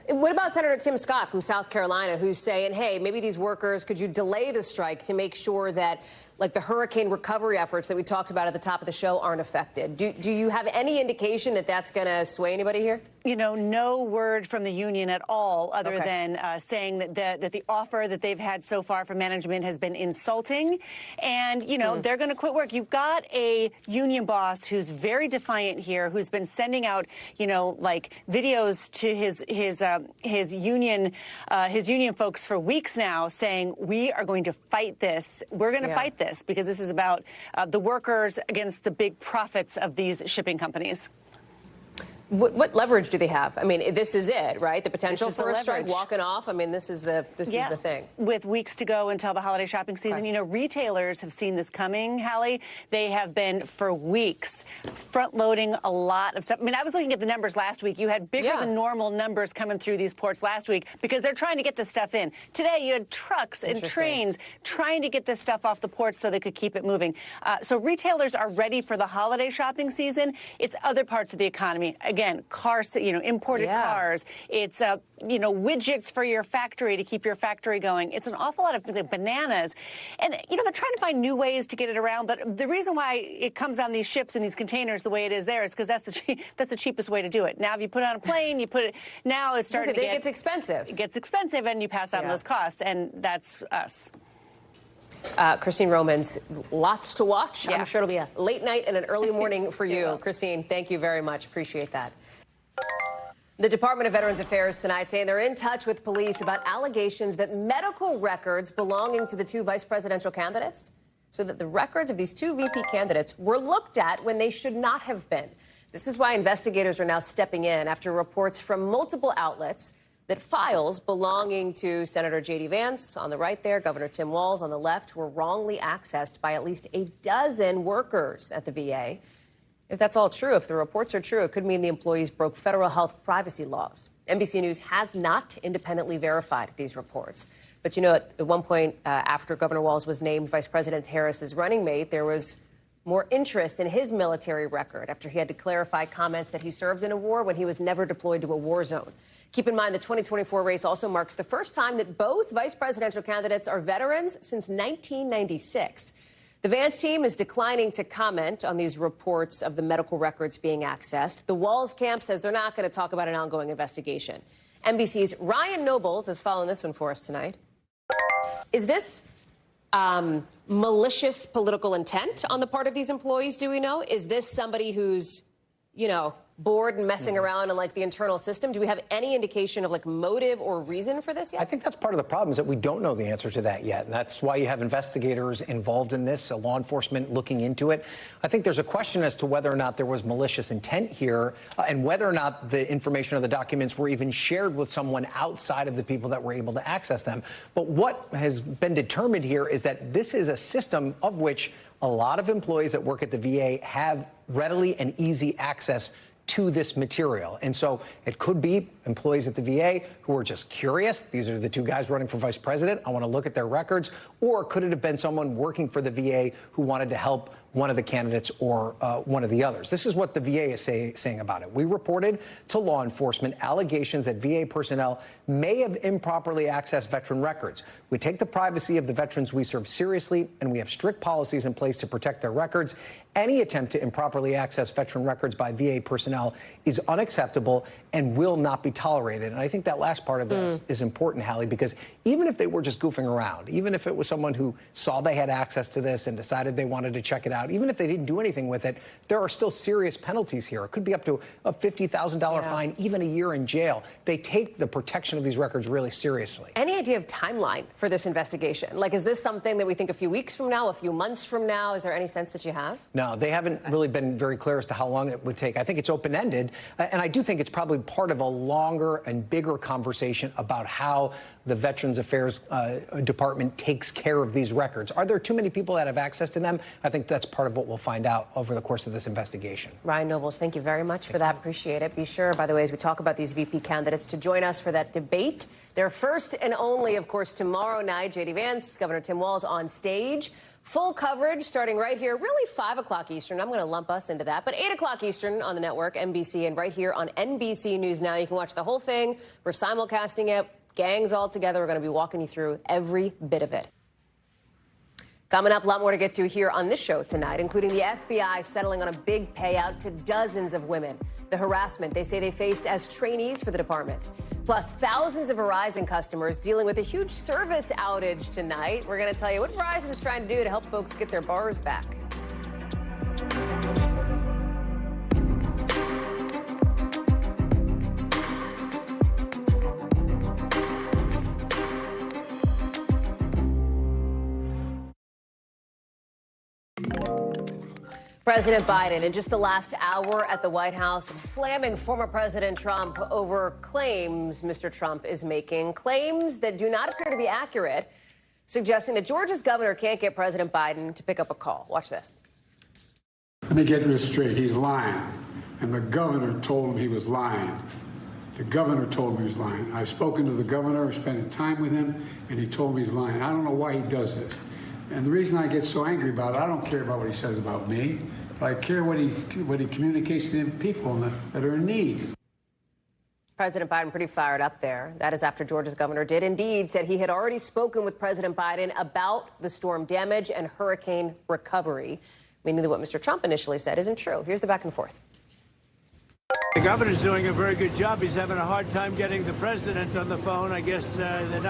What about Senator Tim Scott from South Carolina, who's saying, hey, maybe these workers, could you delay the strike to make sure that, like, the hurricane recovery efforts that we talked about at the top of the show aren't affected? Do you have any indication that that's going to sway anybody here? You know, no word from the union at all, other than saying that the offer that they've had so far from management has been insulting. And, you know, they're going to quit work. You've got a union boss who's very defiant here, who's been sending out, you know, like videos to his union folks for weeks now saying, we are going to fight this. We're going to fight this because this is about the workers against the big profits of these shipping companies. What leverage do they have? I mean, this is it, right? The potential for a strike walking off. I mean, this is the thing. With weeks to go until the holiday shopping season, you know, retailers have seen this coming, Hallie. They have been for weeks front-loading a lot of stuff. I mean, I was looking at the numbers last week. You had bigger than normal numbers coming through these ports last week because they're trying to get this stuff in. Today, you had trucks and trains trying to get this stuff off the ports so they could keep it moving. So retailers are ready for the holiday shopping season. It's other parts of the economy. again, imported cars. It's, widgets for your factory to keep your factory going. It's an awful lot of bananas. And, they're trying to find new ways to get it around. But the reason why it comes on these ships and these containers the way it is there is because that's the cheapest way to do it. Now, if you put it on a plane, now it's starting to get... It gets expensive. It gets expensive, and you pass on those costs. And that's us. Christine Romans, lots to watch. I'm sure it'll be a late night and an early morning for you. Christine, thank you very much. Appreciate that. The Department of Veterans Affairs tonight saying they're in touch with police about allegations that medical records belonging to the two vice presidential candidates, so that the records of these two VP candidates were looked at when they should not have been. This is why investigators are now stepping in after reports from multiple outlets that files belonging to Senator J.D. Vance on the right there, Governor Tim Walz on the left, were wrongly accessed by at least a dozen workers at the VA. If that's all true, if the reports are true, it could mean the employees broke federal health privacy laws. NBC News has not independently verified these reports. But, at one point after Governor Walz was named Vice President Harris's running mate, there was more interest in his military record after he had to clarify comments that he served in a war when he was never deployed to a war zone. Keep in mind, the 2024 race also marks the first time that both vice presidential candidates are veterans since 1996. The Vance team is declining to comment on these reports of the medical records being accessed. The Walz camp says they're not going to talk about an ongoing investigation. NBC's Ryan Nobles is following this one for us tonight. Is this malicious political intent on the part of these employees, do we know? Is this somebody who's, bored and messing around in the internal system? Do we have any indication of motive or reason for this yet? I think that's part of the problem, is that we don't know the answer to that yet. And that's why you have investigators involved in this, law enforcement looking into it. I think there's a question as to whether or not there was malicious intent here and whether or not the information or the documents were even shared with someone outside of the people that were able to access them. But what has been determined here is that this is a system of which a lot of employees that work at the VA have readily and easy access to this material. And so it could be employees at the VA who are just curious. These are the two guys running for vice president. I want to look at their records. Or could it have been someone working for the VA who wanted to help one of the candidates or one of the others? This is what the VA is saying about it. We reported to law enforcement allegations that VA personnel may have improperly accessed veteran records. We take the privacy of the veterans we serve seriously, and we have strict policies in place to protect their records. Any attempt to improperly access veteran records by VA personnel is unacceptable and will not be tolerated. And I think that last part of this is important, Hallie, because even if they were just goofing around, even if it was someone who saw they had access to this and decided they wanted to check it out, even if they didn't do anything with it, there are still serious penalties here. It could be up to a $50,000 fine, even a year in jail. They take the protection of these records really seriously. Any idea of timeline for this investigation? Is this something that we think a few weeks from now, a few months from now? Is there any sense that you have? No, they haven't really been very clear as to how long it would take. I think it's open-ended, and I do think it's probably part of a longer and bigger conversation about how the Veterans Affairs Department takes care of these records. Are there too many people that have access to them? I think that's part of what we'll find out over the course of this investigation. Ryan Nobles, thank you very much for that. Appreciate it. Be sure, by the way, as we talk about these VP candidates, to join us for that debate. Their first and only, of course, tomorrow night. J.D. Vance, Governor Tim Walz on stage. Full coverage starting right here, really 5 o'clock Eastern. I'm going to lump us into that. But 8 o'clock Eastern on the network, NBC, and right here on NBC News Now. You can watch the whole thing. We're simulcasting it. Gangs all together. We're going to be walking you through every bit of it. Coming up, a lot more to get to here on this show tonight, including the FBI settling on a big payout to dozens of women. The harassment they say they faced as trainees for the department. Plus, thousands of Verizon customers dealing with a huge service outage tonight. We're going to tell you what Verizon is trying to do to help folks get their bars back. President Biden, in just the last hour at the White House, slamming former President Trump over claims Mr. Trump is making, claims that do not appear to be accurate, suggesting that Georgia's governor can't get President Biden to pick up a call. Watch this. Let me get this straight. He's lying. And the governor told him he was lying. The governor told him he was lying. I've spoken to the governor, spending time with him, and he told me he's lying. I don't know why he does this. And the reason I get so angry about it, I don't care about what he says about me. but I care what he communicates to the people that are in need. President Biden pretty fired up there. That is after Georgia's governor did indeed said he had already spoken with President Biden about the storm damage and hurricane recovery, meaning that what Mr. Trump initially said isn't true. Here's the back and forth. The governor's doing a very good job. He's having a hard time getting the president on the phone. I guess they're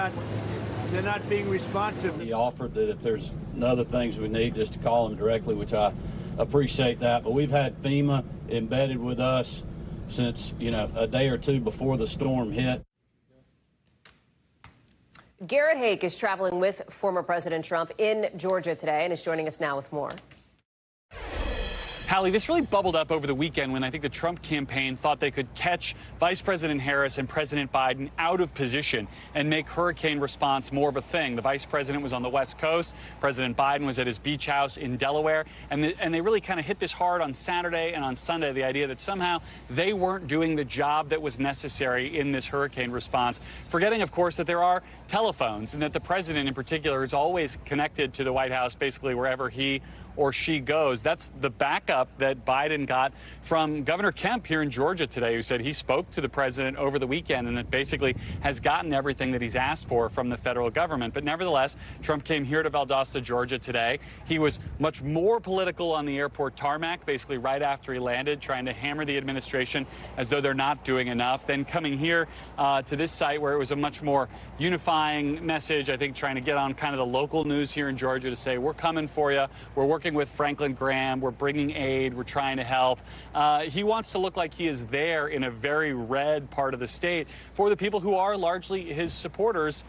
not being responsive. He offered that if there's other things we need, just to call him directly, which I appreciate that. But we've had FEMA embedded with us since, a day or two before the storm hit. Garrett Haake is traveling with former President Trump in Georgia today and is joining us now with more. Hallie, this really bubbled up over the weekend when I think the Trump campaign thought they could catch Vice President Harris and President Biden out of position and make hurricane response more of a thing. The vice president was on the West Coast. President Biden was at his beach house in Delaware. And they really kind of hit this hard on Saturday and on Sunday, the idea that somehow they weren't doing the job that was necessary in this hurricane response, forgetting, of course, that there are telephones and that the president in particular is always connected to the White House, basically wherever he or she goes. That's the backup that Biden got from Governor Kemp here in Georgia today, who said he spoke to the president over the weekend and that basically has gotten everything that he's asked for from the federal government. But nevertheless, Trump came here to Valdosta, Georgia today. He was much more political on the airport tarmac, basically right after he landed, trying to hammer the administration as though they're not doing enough. Then coming here to this site where it was a much more unifying message, I think trying to get on kind of the local news here in Georgia to say, we're coming for you. We're working with Franklin Graham. We're bringing aid. We're trying to help. He wants to look like he is there in a very red part of the state for the people who are largely his supporters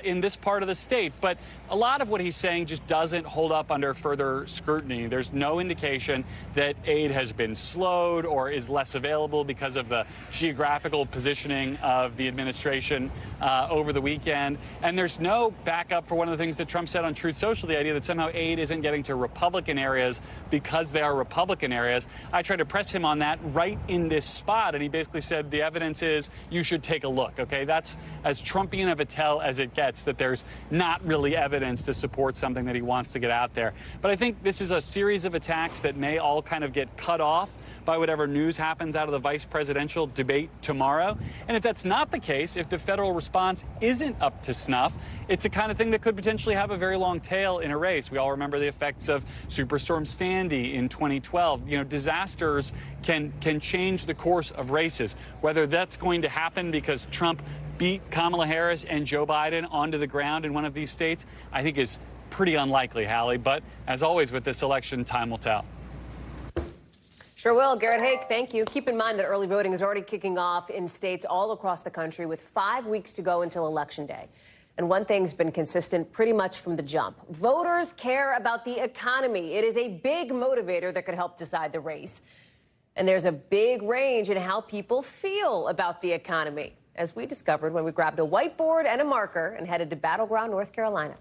in this part of the state. But a lot of what he's saying just doesn't hold up under further scrutiny. There's no indication that aid has been slowed or is less available because of the geographical positioning of the administration over the weekend. And there's no backup for one of the things that Trump said on Truth Social, the idea that somehow aid isn't getting to Republican areas because they are Republican areas. I tried to press him on that right in this spot, and he basically said the evidence is you should take a look. Okay, that's as Trumpian of a tell as it gets, that there's not really evidence to support something that he wants to get out there. But I think this is a series of attacks that may all kind of get cut off by whatever news happens out of the vice presidential debate tomorrow. And if that's not the case, if the federal response isn't up to snuff, it's the kind of thing that could potentially have a very long tail in a race. We all remember the effects of Superstorm Sandy in 2012. Disasters can change the course of races. Whether that's going to happen because Trump beat Kamala Harris and Joe Biden onto the ground in one of these states, I think is pretty unlikely, Hallie. But as always with this election, time will tell. Sure will. Garrett Haake, thank you. Keep in mind that early voting is already kicking off in states all across the country with 5 weeks to go until Election Day. And one thing's been consistent pretty much from the jump. Voters care about the economy. It is a big motivator that could help decide the race. And there's a big range in how people feel about the economy, as we discovered when we grabbed a whiteboard and a marker and headed to Battleground, North Carolina.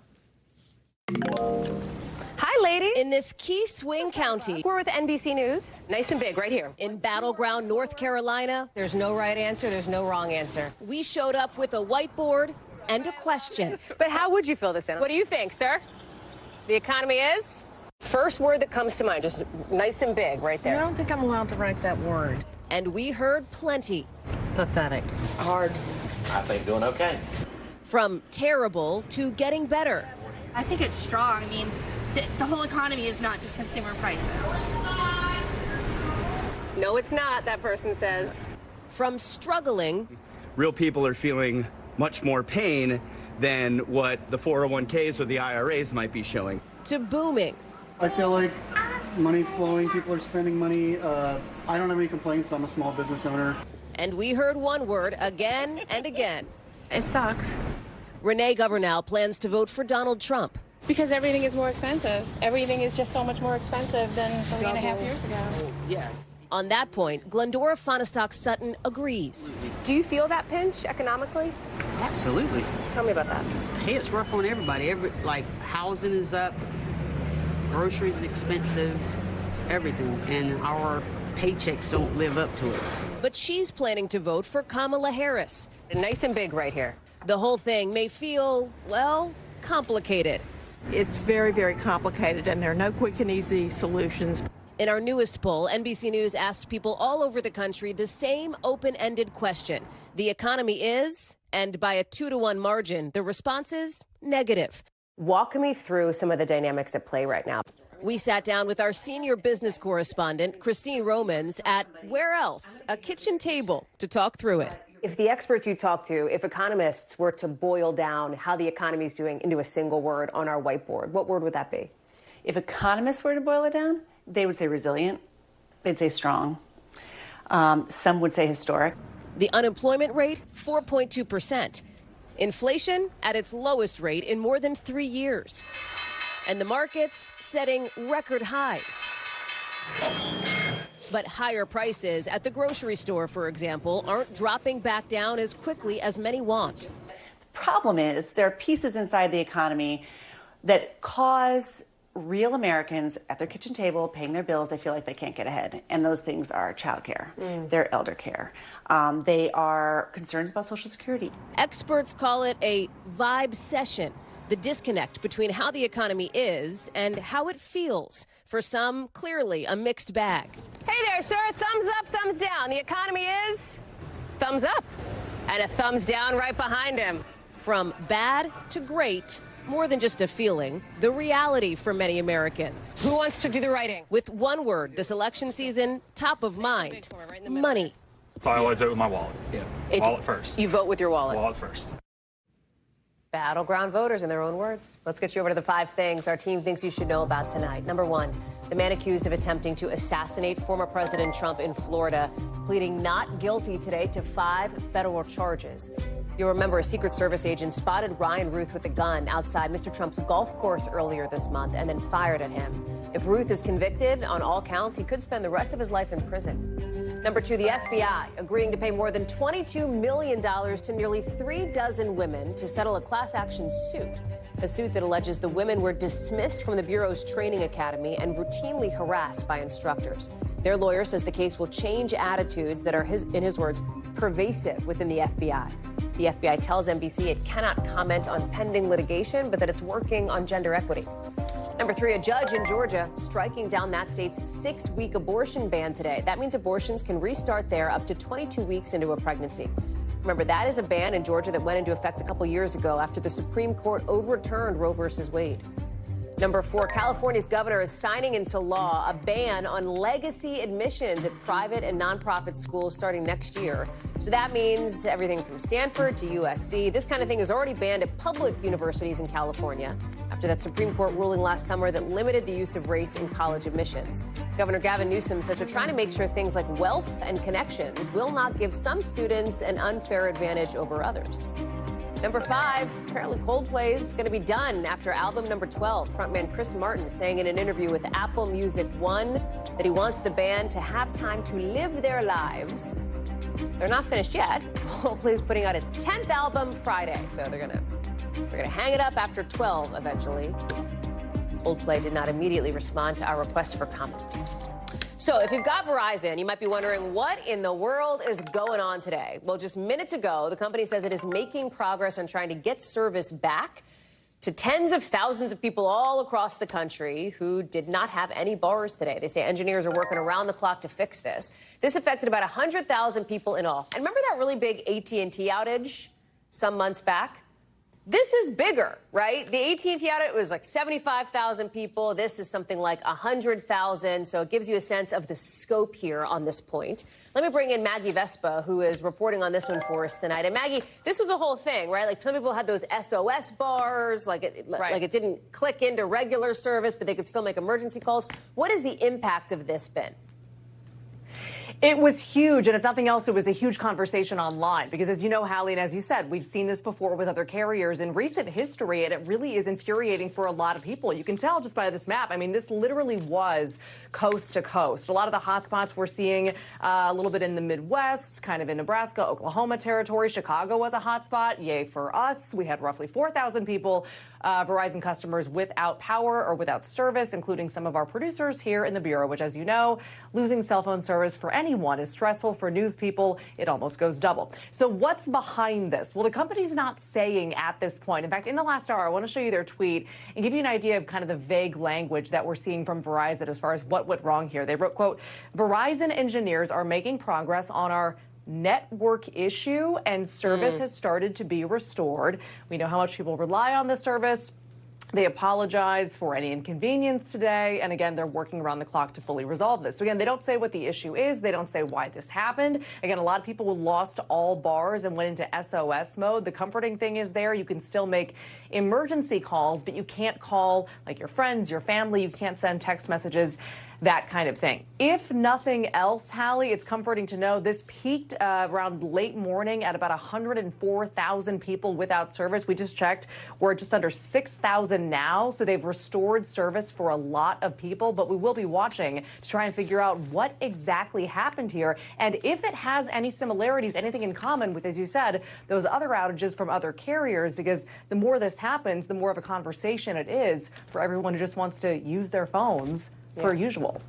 Hi, ladies. In this key swing county, we're with NBC News. Nice and big right here. In Battleground, North Carolina, there's no right answer, there's no wrong answer. We showed up with a whiteboard and a question. But how would you fill this in? What do you think, sir? The economy is? First word that comes to mind, just nice and big right there. I don't think I'm allowed to write that word. And we heard plenty. Pathetic. Hard. I think doing okay. From terrible to getting better. I think it's strong. I mean, the whole economy is not just consumer prices. No, it's not, that person says. From struggling. Real people are feeling much more pain than what the 401ks or the IRAs might be showing. To booming. I feel like money's flowing, people are spending money. I don't have any complaints, I'm a small business owner. And we heard one word again and again. It sucks. Renee Governal plans to vote for Donald Trump. Because everything is more expensive. Everything is just so much more expensive than 3.5 years ago. Yes. On that point, Glendora Fonestock Sutton agrees. Do you feel that pinch economically? Absolutely. Tell me about that. Hey, it's rough on everybody. Like housing is up, groceries is expensive, everything, and our paychecks don't live up to it. But she's planning to vote for Kamala Harris. Nice and big right here. The whole thing may feel, well, complicated. It's very, very complicated, and there are no quick and easy solutions. In our newest poll, NBC News asked people all over the country the same open-ended question. The economy is, and by a 2-to-1 margin, the response is negative. Walk me through some of the dynamics at play right now. We sat down with our senior business correspondent, Christine Romans, at where else? A kitchen table to talk through it. If the experts you talk to, if economists were to boil down how the economy is doing into a single word on our whiteboard, what word would that be? If economists were to boil it down, they would say resilient. They'd say strong. Some would say historic. The unemployment rate, 4.2%. Inflation at its lowest rate in more than 3 years. And the markets setting record highs. But higher prices at the grocery store, for example, aren't dropping back down as quickly as many want. The problem is there are pieces inside the economy that cause real Americans at their kitchen table paying their bills, they feel like they can't get ahead. And those things are childcare, they're elder care. They are concerns about Social Security. Experts call it a vibe session, the disconnect between how the economy is and how it feels. For some, clearly a mixed bag. Hey there, sir. Thumbs up, thumbs down. The economy is thumbs up. And a thumbs down right behind him. From bad to great. More than just a feeling, the reality for many Americans. Who wants to do the writing? With one word, this election season, top of mind, money. So I always vote with my wallet. Yeah. Wallet first. You vote with your wallet. Wallet first. Battleground voters in their own words. Let's get you over to the 5 things our team thinks you should know about tonight. Number 1, the man accused of attempting to assassinate former President Trump in Florida, pleading not guilty today to 5 federal charges. You'll remember a Secret Service agent spotted Ryan Ruth with a gun outside Mr. Trump's golf course earlier this month and then fired at him. If Ruth is convicted on all counts, he could spend the rest of his life in prison. Number 2, the FBI agreeing to pay more than $22 million to nearly 3 dozen women to settle a class action suit. A suit that alleges the women were dismissed from the Bureau's training academy and routinely harassed by instructors. Their lawyer says the case will change attitudes that are, in his words, pervasive within the FBI. The FBI tells NBC it cannot comment on pending litigation, but that it's working on gender equity. Number 3, a judge in Georgia striking down that state's 6-week abortion ban today. That means abortions can restart there up to 22 weeks into a pregnancy. Remember, that is a ban in Georgia that went into effect a couple years ago after the Supreme Court overturned Roe versus Wade. Number 4, California's governor is signing into law a ban on legacy admissions at private and nonprofit schools starting next year. So that means everything from Stanford to USC. This kind of thing is already banned at public universities in California after that Supreme Court ruling last summer that limited the use of race in college admissions. Governor Gavin Newsom says they're trying to make sure things like wealth and connections will not give some students an unfair advantage over others. Number 5, apparently Coldplay is going to be done after album number 12. Frontman Chris Martin saying in an interview with Apple Music One that he wants the band to have time to live their lives. They're not finished yet. Coldplay is putting out its 10th album Friday, so they're gonna hang it up after 12 eventually. Coldplay did not immediately respond to our request for comment. So if you've got Verizon, you might be wondering what in the world is going on today. Well, just minutes ago, the company says it is making progress on trying to get service back to tens of thousands of people all across the country who did not have any bars today. They say engineers are working around the clock to fix this. This affected about 100,000 people in all. And remember that really big AT&T outage some months back? This is bigger, right? The AT&T outage was like 75,000 people. This is something like 100,000. So it gives you a sense of the scope here on this point. Let me bring in Maggie Vespa, who is reporting on this one for us tonight. And Maggie, this was a whole thing, right? Like some people had those SOS bars, like it didn't click into regular service, but they could still make emergency calls. What has the impact of this been? It was huge, and if nothing else, it was a huge conversation online because, as you know, Hallie, and as you said, we've seen this before with other carriers in recent history, and it really is infuriating for a lot of people. You can tell just by this map. I mean, this literally was coast to coast. A lot of the hotspots we're seeing a little bit in the Midwest, kind of in Nebraska, Oklahoma territory. Chicago was a hotspot. Yay for us. We had roughly 4,000 people, Verizon customers without power or without service, including some of our producers here in the Bureau, which, as you know, losing cell phone service for any anyone is stressful. For news people, it almost goes double. So what's behind this? Well, the company's not saying at this point. In fact, in the last hour, I want to show you their tweet and give you an idea of kind of the vague language that we're seeing from Verizon as far as what went wrong here. They wrote, quote, "Verizon engineers are making progress on our network issue and service has started to be restored. We know how much people rely on this service. They apologize for any inconvenience today. And again, they're working around the clock to fully resolve this." So again, they don't say what the issue is. They don't say why this happened. Again, a lot of people lost all bars and went into SOS mode. The comforting thing is there, you can still make emergency calls, but you can't call like your friends, your family. You can't send text messages, that kind of thing. If nothing else, Hallie, it's comforting to know this peaked around late morning at about 104,000 people without service. We just checked. We're just under 6,000 now. So they've restored service for a lot of people. But we will be watching to try and figure out what exactly happened here and if it has any similarities, anything in common with, as you said, those other outages from other carriers, because the more this happens, the more of a conversation it is for everyone who just wants to use their phones per usual.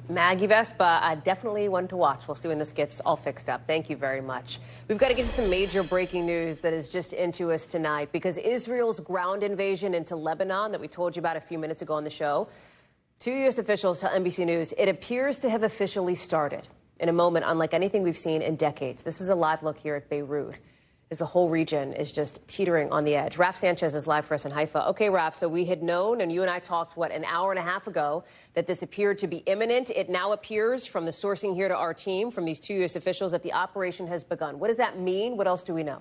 Maggie Vespa, definitely one to watch. We'll see when this gets all fixed up. Thank you very much. We've got to get to some major breaking news that is just into us tonight, because Israel's ground invasion into Lebanon that we told you about a few minutes ago on the show, 2 U.S. officials tell NBC News it appears to have officially started in a moment unlike anything we've seen in decades. This is a live look here at Beirut, as the whole region is just teetering on the edge. Raf Sanchez is live for us in Haifa. Okay, Raf, so we had known, and you and I talked, an hour and a half ago, that this appeared to be imminent. It now appears, from the sourcing here to our team, from these 2 U.S. officials, that the operation has begun. What does that mean? What else do we know?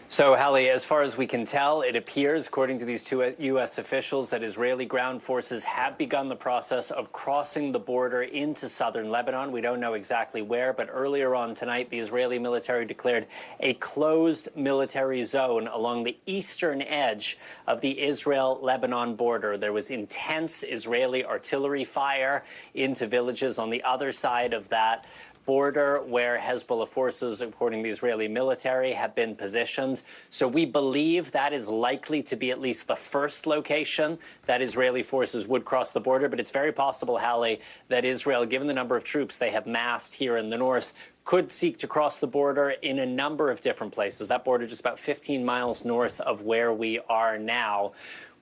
So, Hallie, as far as we can tell, it appears, according to these 2 U.S. officials, that Israeli ground forces have begun the process of crossing the border into southern Lebanon. We don't know exactly where, but earlier on tonight, the Israeli military declared a closed military zone along the eastern edge of the Israel-Lebanon border. There was intense Israeli artillery fire into villages on the other side of that border where Hezbollah forces, according to the Israeli military, have been positioned. So we believe that is likely to be at least the first location that Israeli forces would cross the border. But it's very possible, Hallie, that Israel, given the number of troops they have massed here in the north, could seek to cross the border in a number of different places. That border just about 15 miles north of where we are now.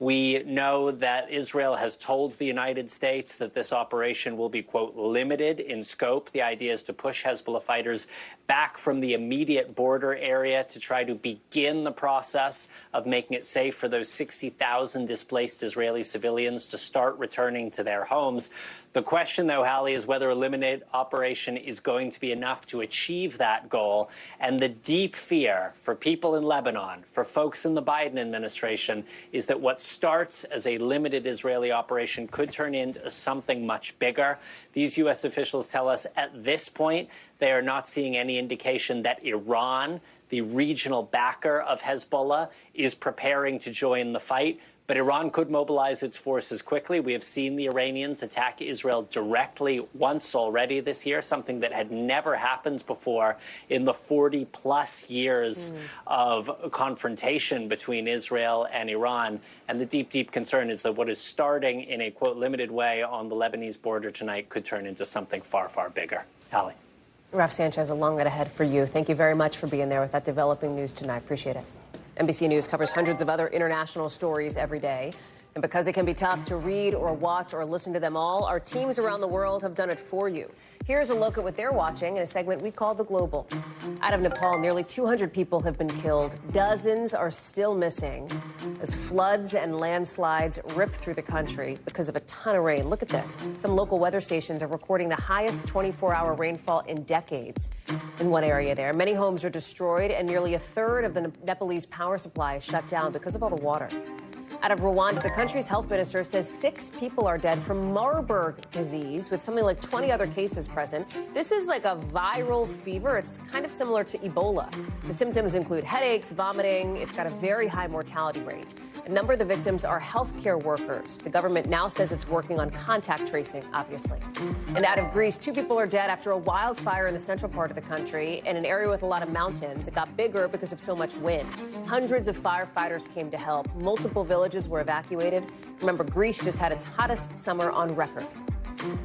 We know that Israel has told the United States that this operation will be, quote, limited in scope. The idea is to push Hezbollah fighters back from the immediate border area to try to begin the process of making it safe for those 60,000 displaced Israeli civilians to start returning to their homes. The question, though, Hallie, is whether a limited operation is going to be enough to achieve that goal. And the deep fear for people in Lebanon, for folks in the Biden administration, is that what starts as a limited Israeli operation could turn into something much bigger. These U.S. officials tell us at this point they are not seeing any indication that Iran, the regional backer of Hezbollah, is preparing to join the fight. But Iran could mobilize its forces quickly. We have seen the Iranians attack Israel directly once already this year, something that had never happened before in the 40-plus years of confrontation between Israel and Iran. And the deep, deep concern is that what is starting in a, quote, limited way on the Lebanese border tonight could turn into something far, far bigger. Hallie. Raf Sanchez, a long night ahead for you. Thank you very much for being there with that developing news tonight. Appreciate it. NBC News covers hundreds of other international stories every day. And because it can be tough to read or watch or listen to them all, our teams around the world have done it for you. Here's a look at what they're watching in a segment we call The Global. Out of Nepal, nearly 200 people have been killed. Dozens are still missing as floods and landslides rip through the country because of a ton of rain. Look at this. Some local weather stations are recording the highest 24-hour rainfall in decades in one area there. Many homes are destroyed, and nearly a third of the Nepalese power supply is shut down because of all the water. Out of Rwanda, the country's health minister says 6 people are dead from Marburg disease, with something like 20 other cases present. This is like a viral fever. It's kind of similar to Ebola. The symptoms include headaches, vomiting. It's got a very high mortality rate. A number of the victims are healthcare workers. The government now says it's working on contact tracing, obviously. And out of Greece, 2 people are dead after a wildfire in the central part of the country in an area with a lot of mountains. It got bigger because of so much wind. Hundreds of firefighters came to help. Multiple villages were evacuated. Remember, Greece just had its hottest summer on record.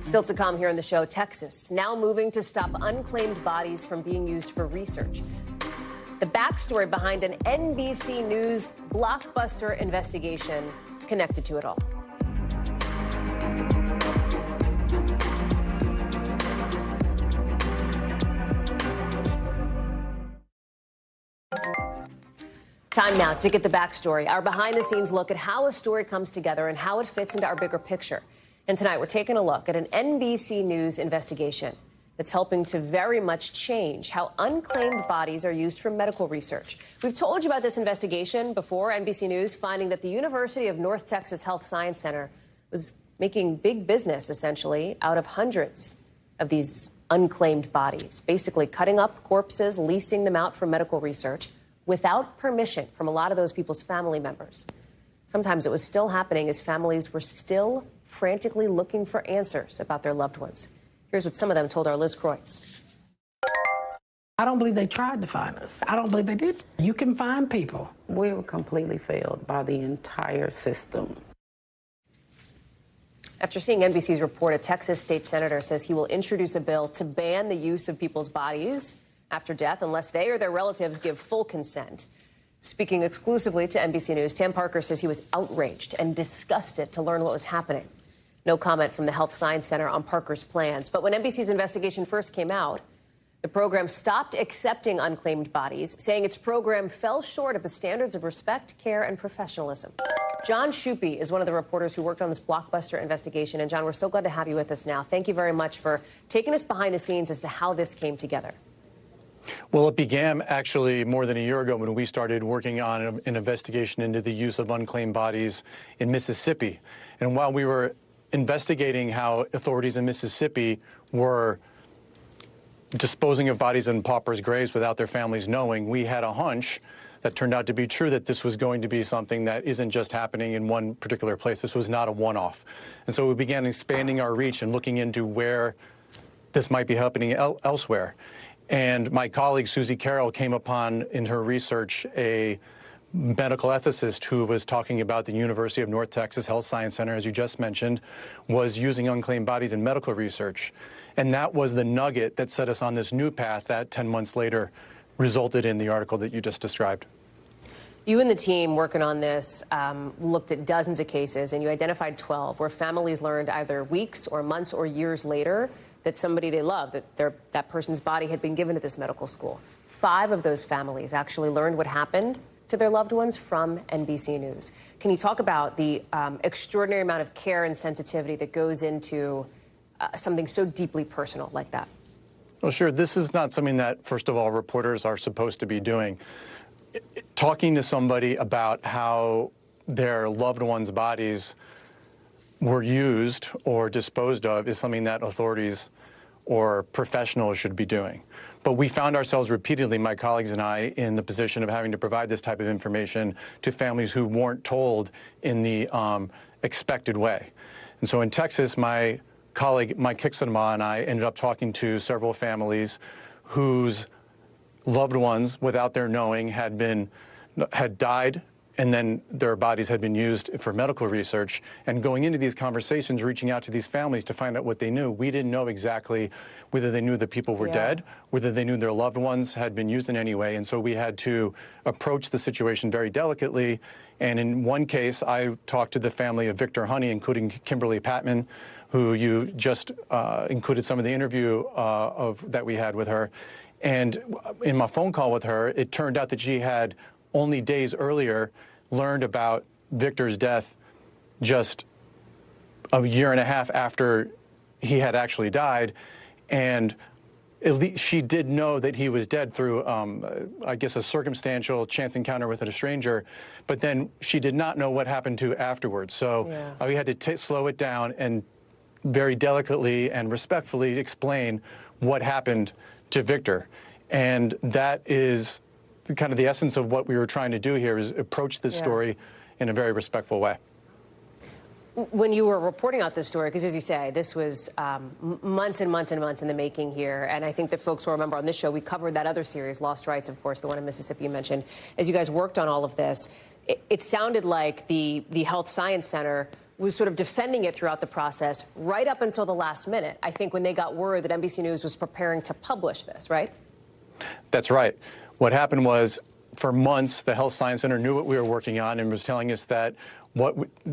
Still to come here on the show, Texas now moving to stop unclaimed bodies from being used for research. The backstory behind an NBC News blockbuster investigation connected to it all. Time now to get the backstory, our behind-the-scenes look at how a story comes together and how it fits into our bigger picture. And tonight, we're taking a look at an NBC News investigation that's helping to very much change how unclaimed bodies are used for medical research. We've told you about this investigation before, NBC News finding that the University of North Texas Health Science Center was making big business, essentially, out of hundreds of these unclaimed bodies, basically cutting up corpses, leasing them out for medical research without permission from a lot of those people's family members. Sometimes it was still happening as families were still frantically looking for answers about their loved ones. Here's what some of them told our Liz Kreutz. I don't believe they tried to find us. I don't believe they did. You can find people. We were completely failed by the entire system. After seeing NBC's report, a Texas state senator says he will introduce a bill to ban the use of people's bodies after death unless they or their relatives give full consent. Speaking exclusively to NBC News, Tam Parker says he was outraged and disgusted to learn what was happening. No comment from the Health Science Center on Parker's plans. But when NBC's investigation first came out, the program stopped accepting unclaimed bodies, saying its program fell short of the standards of respect, care, and professionalism. John Shupe is one of the reporters who worked on this blockbuster investigation. And John, we're so glad to have you with us now. Thank you very much for taking us behind the scenes as to how this came together. Well, it began actually more than a year ago when we started working on an investigation into the use of unclaimed bodies in Mississippi. And while we were investigating how authorities in Mississippi were disposing of bodies in paupers' graves without their families knowing, we had a hunch that turned out to be true, that this was going to be something that isn't just happening in one particular place. This was not a one-off. And so we began expanding our reach and looking into where this might be happening elsewhere. And my colleague, Susie Carroll, came upon in her research a medical ethicist who was talking about the University of North Texas Health Science Center, as you just mentioned, was using unclaimed bodies in medical research. And that was the nugget that set us on this new path that 10 months later resulted in the article that you just described. You and the team working on this looked at dozens of cases, and you identified 12 where families learned either weeks or months or years later that somebody they loved, that person's body had been given to this medical school. 5 of those families actually learned what happened to their loved ones from NBC News. Can you talk about the extraordinary amount of care and sensitivity that goes into something so deeply personal like that? Well, sure. This is not something that, first of all, reporters are supposed to be doing. Talking to somebody about how their loved ones' bodies were used or disposed of is something that authorities or professionals should be doing. But we found ourselves repeatedly, my colleagues and I, in the position of having to provide this type of information to families who weren't told in the expected way. And so in Texas, my colleague, Mike Kixenbaugh, and I ended up talking to several families whose loved ones, without their knowing, had died, and then their bodies had been used for medical research. And going into these conversations, reaching out to these families to find out what they knew, we didn't know exactly whether they knew the people were dead, whether they knew their loved ones had been used in any way. And so we had to approach the situation very delicately. And in one case, I talked to the family of Victor Honey, including Kimberly Patman, who you just included some of the interview that we had with her. And in my phone call with her, it turned out that she had only days earlier learned about Victor's death just a year and a half after he had actually died. And at least she did know that he was dead through, I guess, a circumstantial chance encounter with a stranger. But then she did not know what happened to afterwards. So we had to slow it down and very delicately and respectfully explain what happened to Victor. And that is kind of the essence of what we were trying to do here, is approach this story in a very respectful way. When you were reporting out this story, because as you say, this was months and months and months in the making here, and I think that folks will remember on this show, we covered that other series, Lost Rights, of course, the one in Mississippi you mentioned. As you guys worked on all of this, it sounded like the Health Science Center was sort of defending it throughout the process, right up until the last minute, I think, when they got word that NBC News was preparing to publish this, right? That's right. What happened was, for months, the Health Science Center knew what we were working on and was telling us that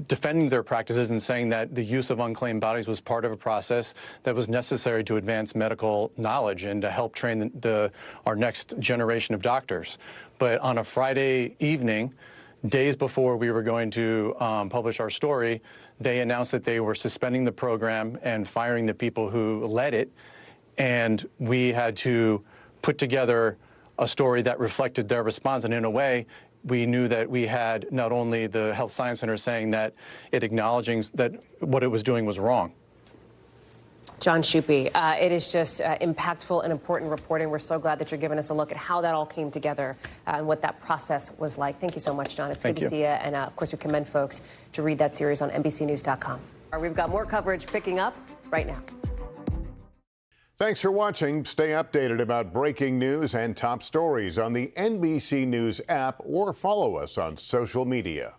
defending their practices and saying that the use of unclaimed bodies was part of a process that was necessary to advance medical knowledge and to help train our next generation of doctors. But on a Friday evening, days before we were going to publish our story, they announced that they were suspending the program and firing the people who led it. And we had to put together a story that reflected their response. And in a way, we knew that we had not only the Health Science Center saying that it acknowledging that what it was doing was wrong. John Schuppe, it is just impactful and important reporting. We're so glad that you're giving us a look at how that all came together and what that process was like. Thank you so much, John. It's good to see you. And, of course, we commend folks to read that series on NBCnews.com. We've got more coverage picking up right now. Thanks for watching. Stay updated about breaking news and top stories on the NBC News app or follow us on social media.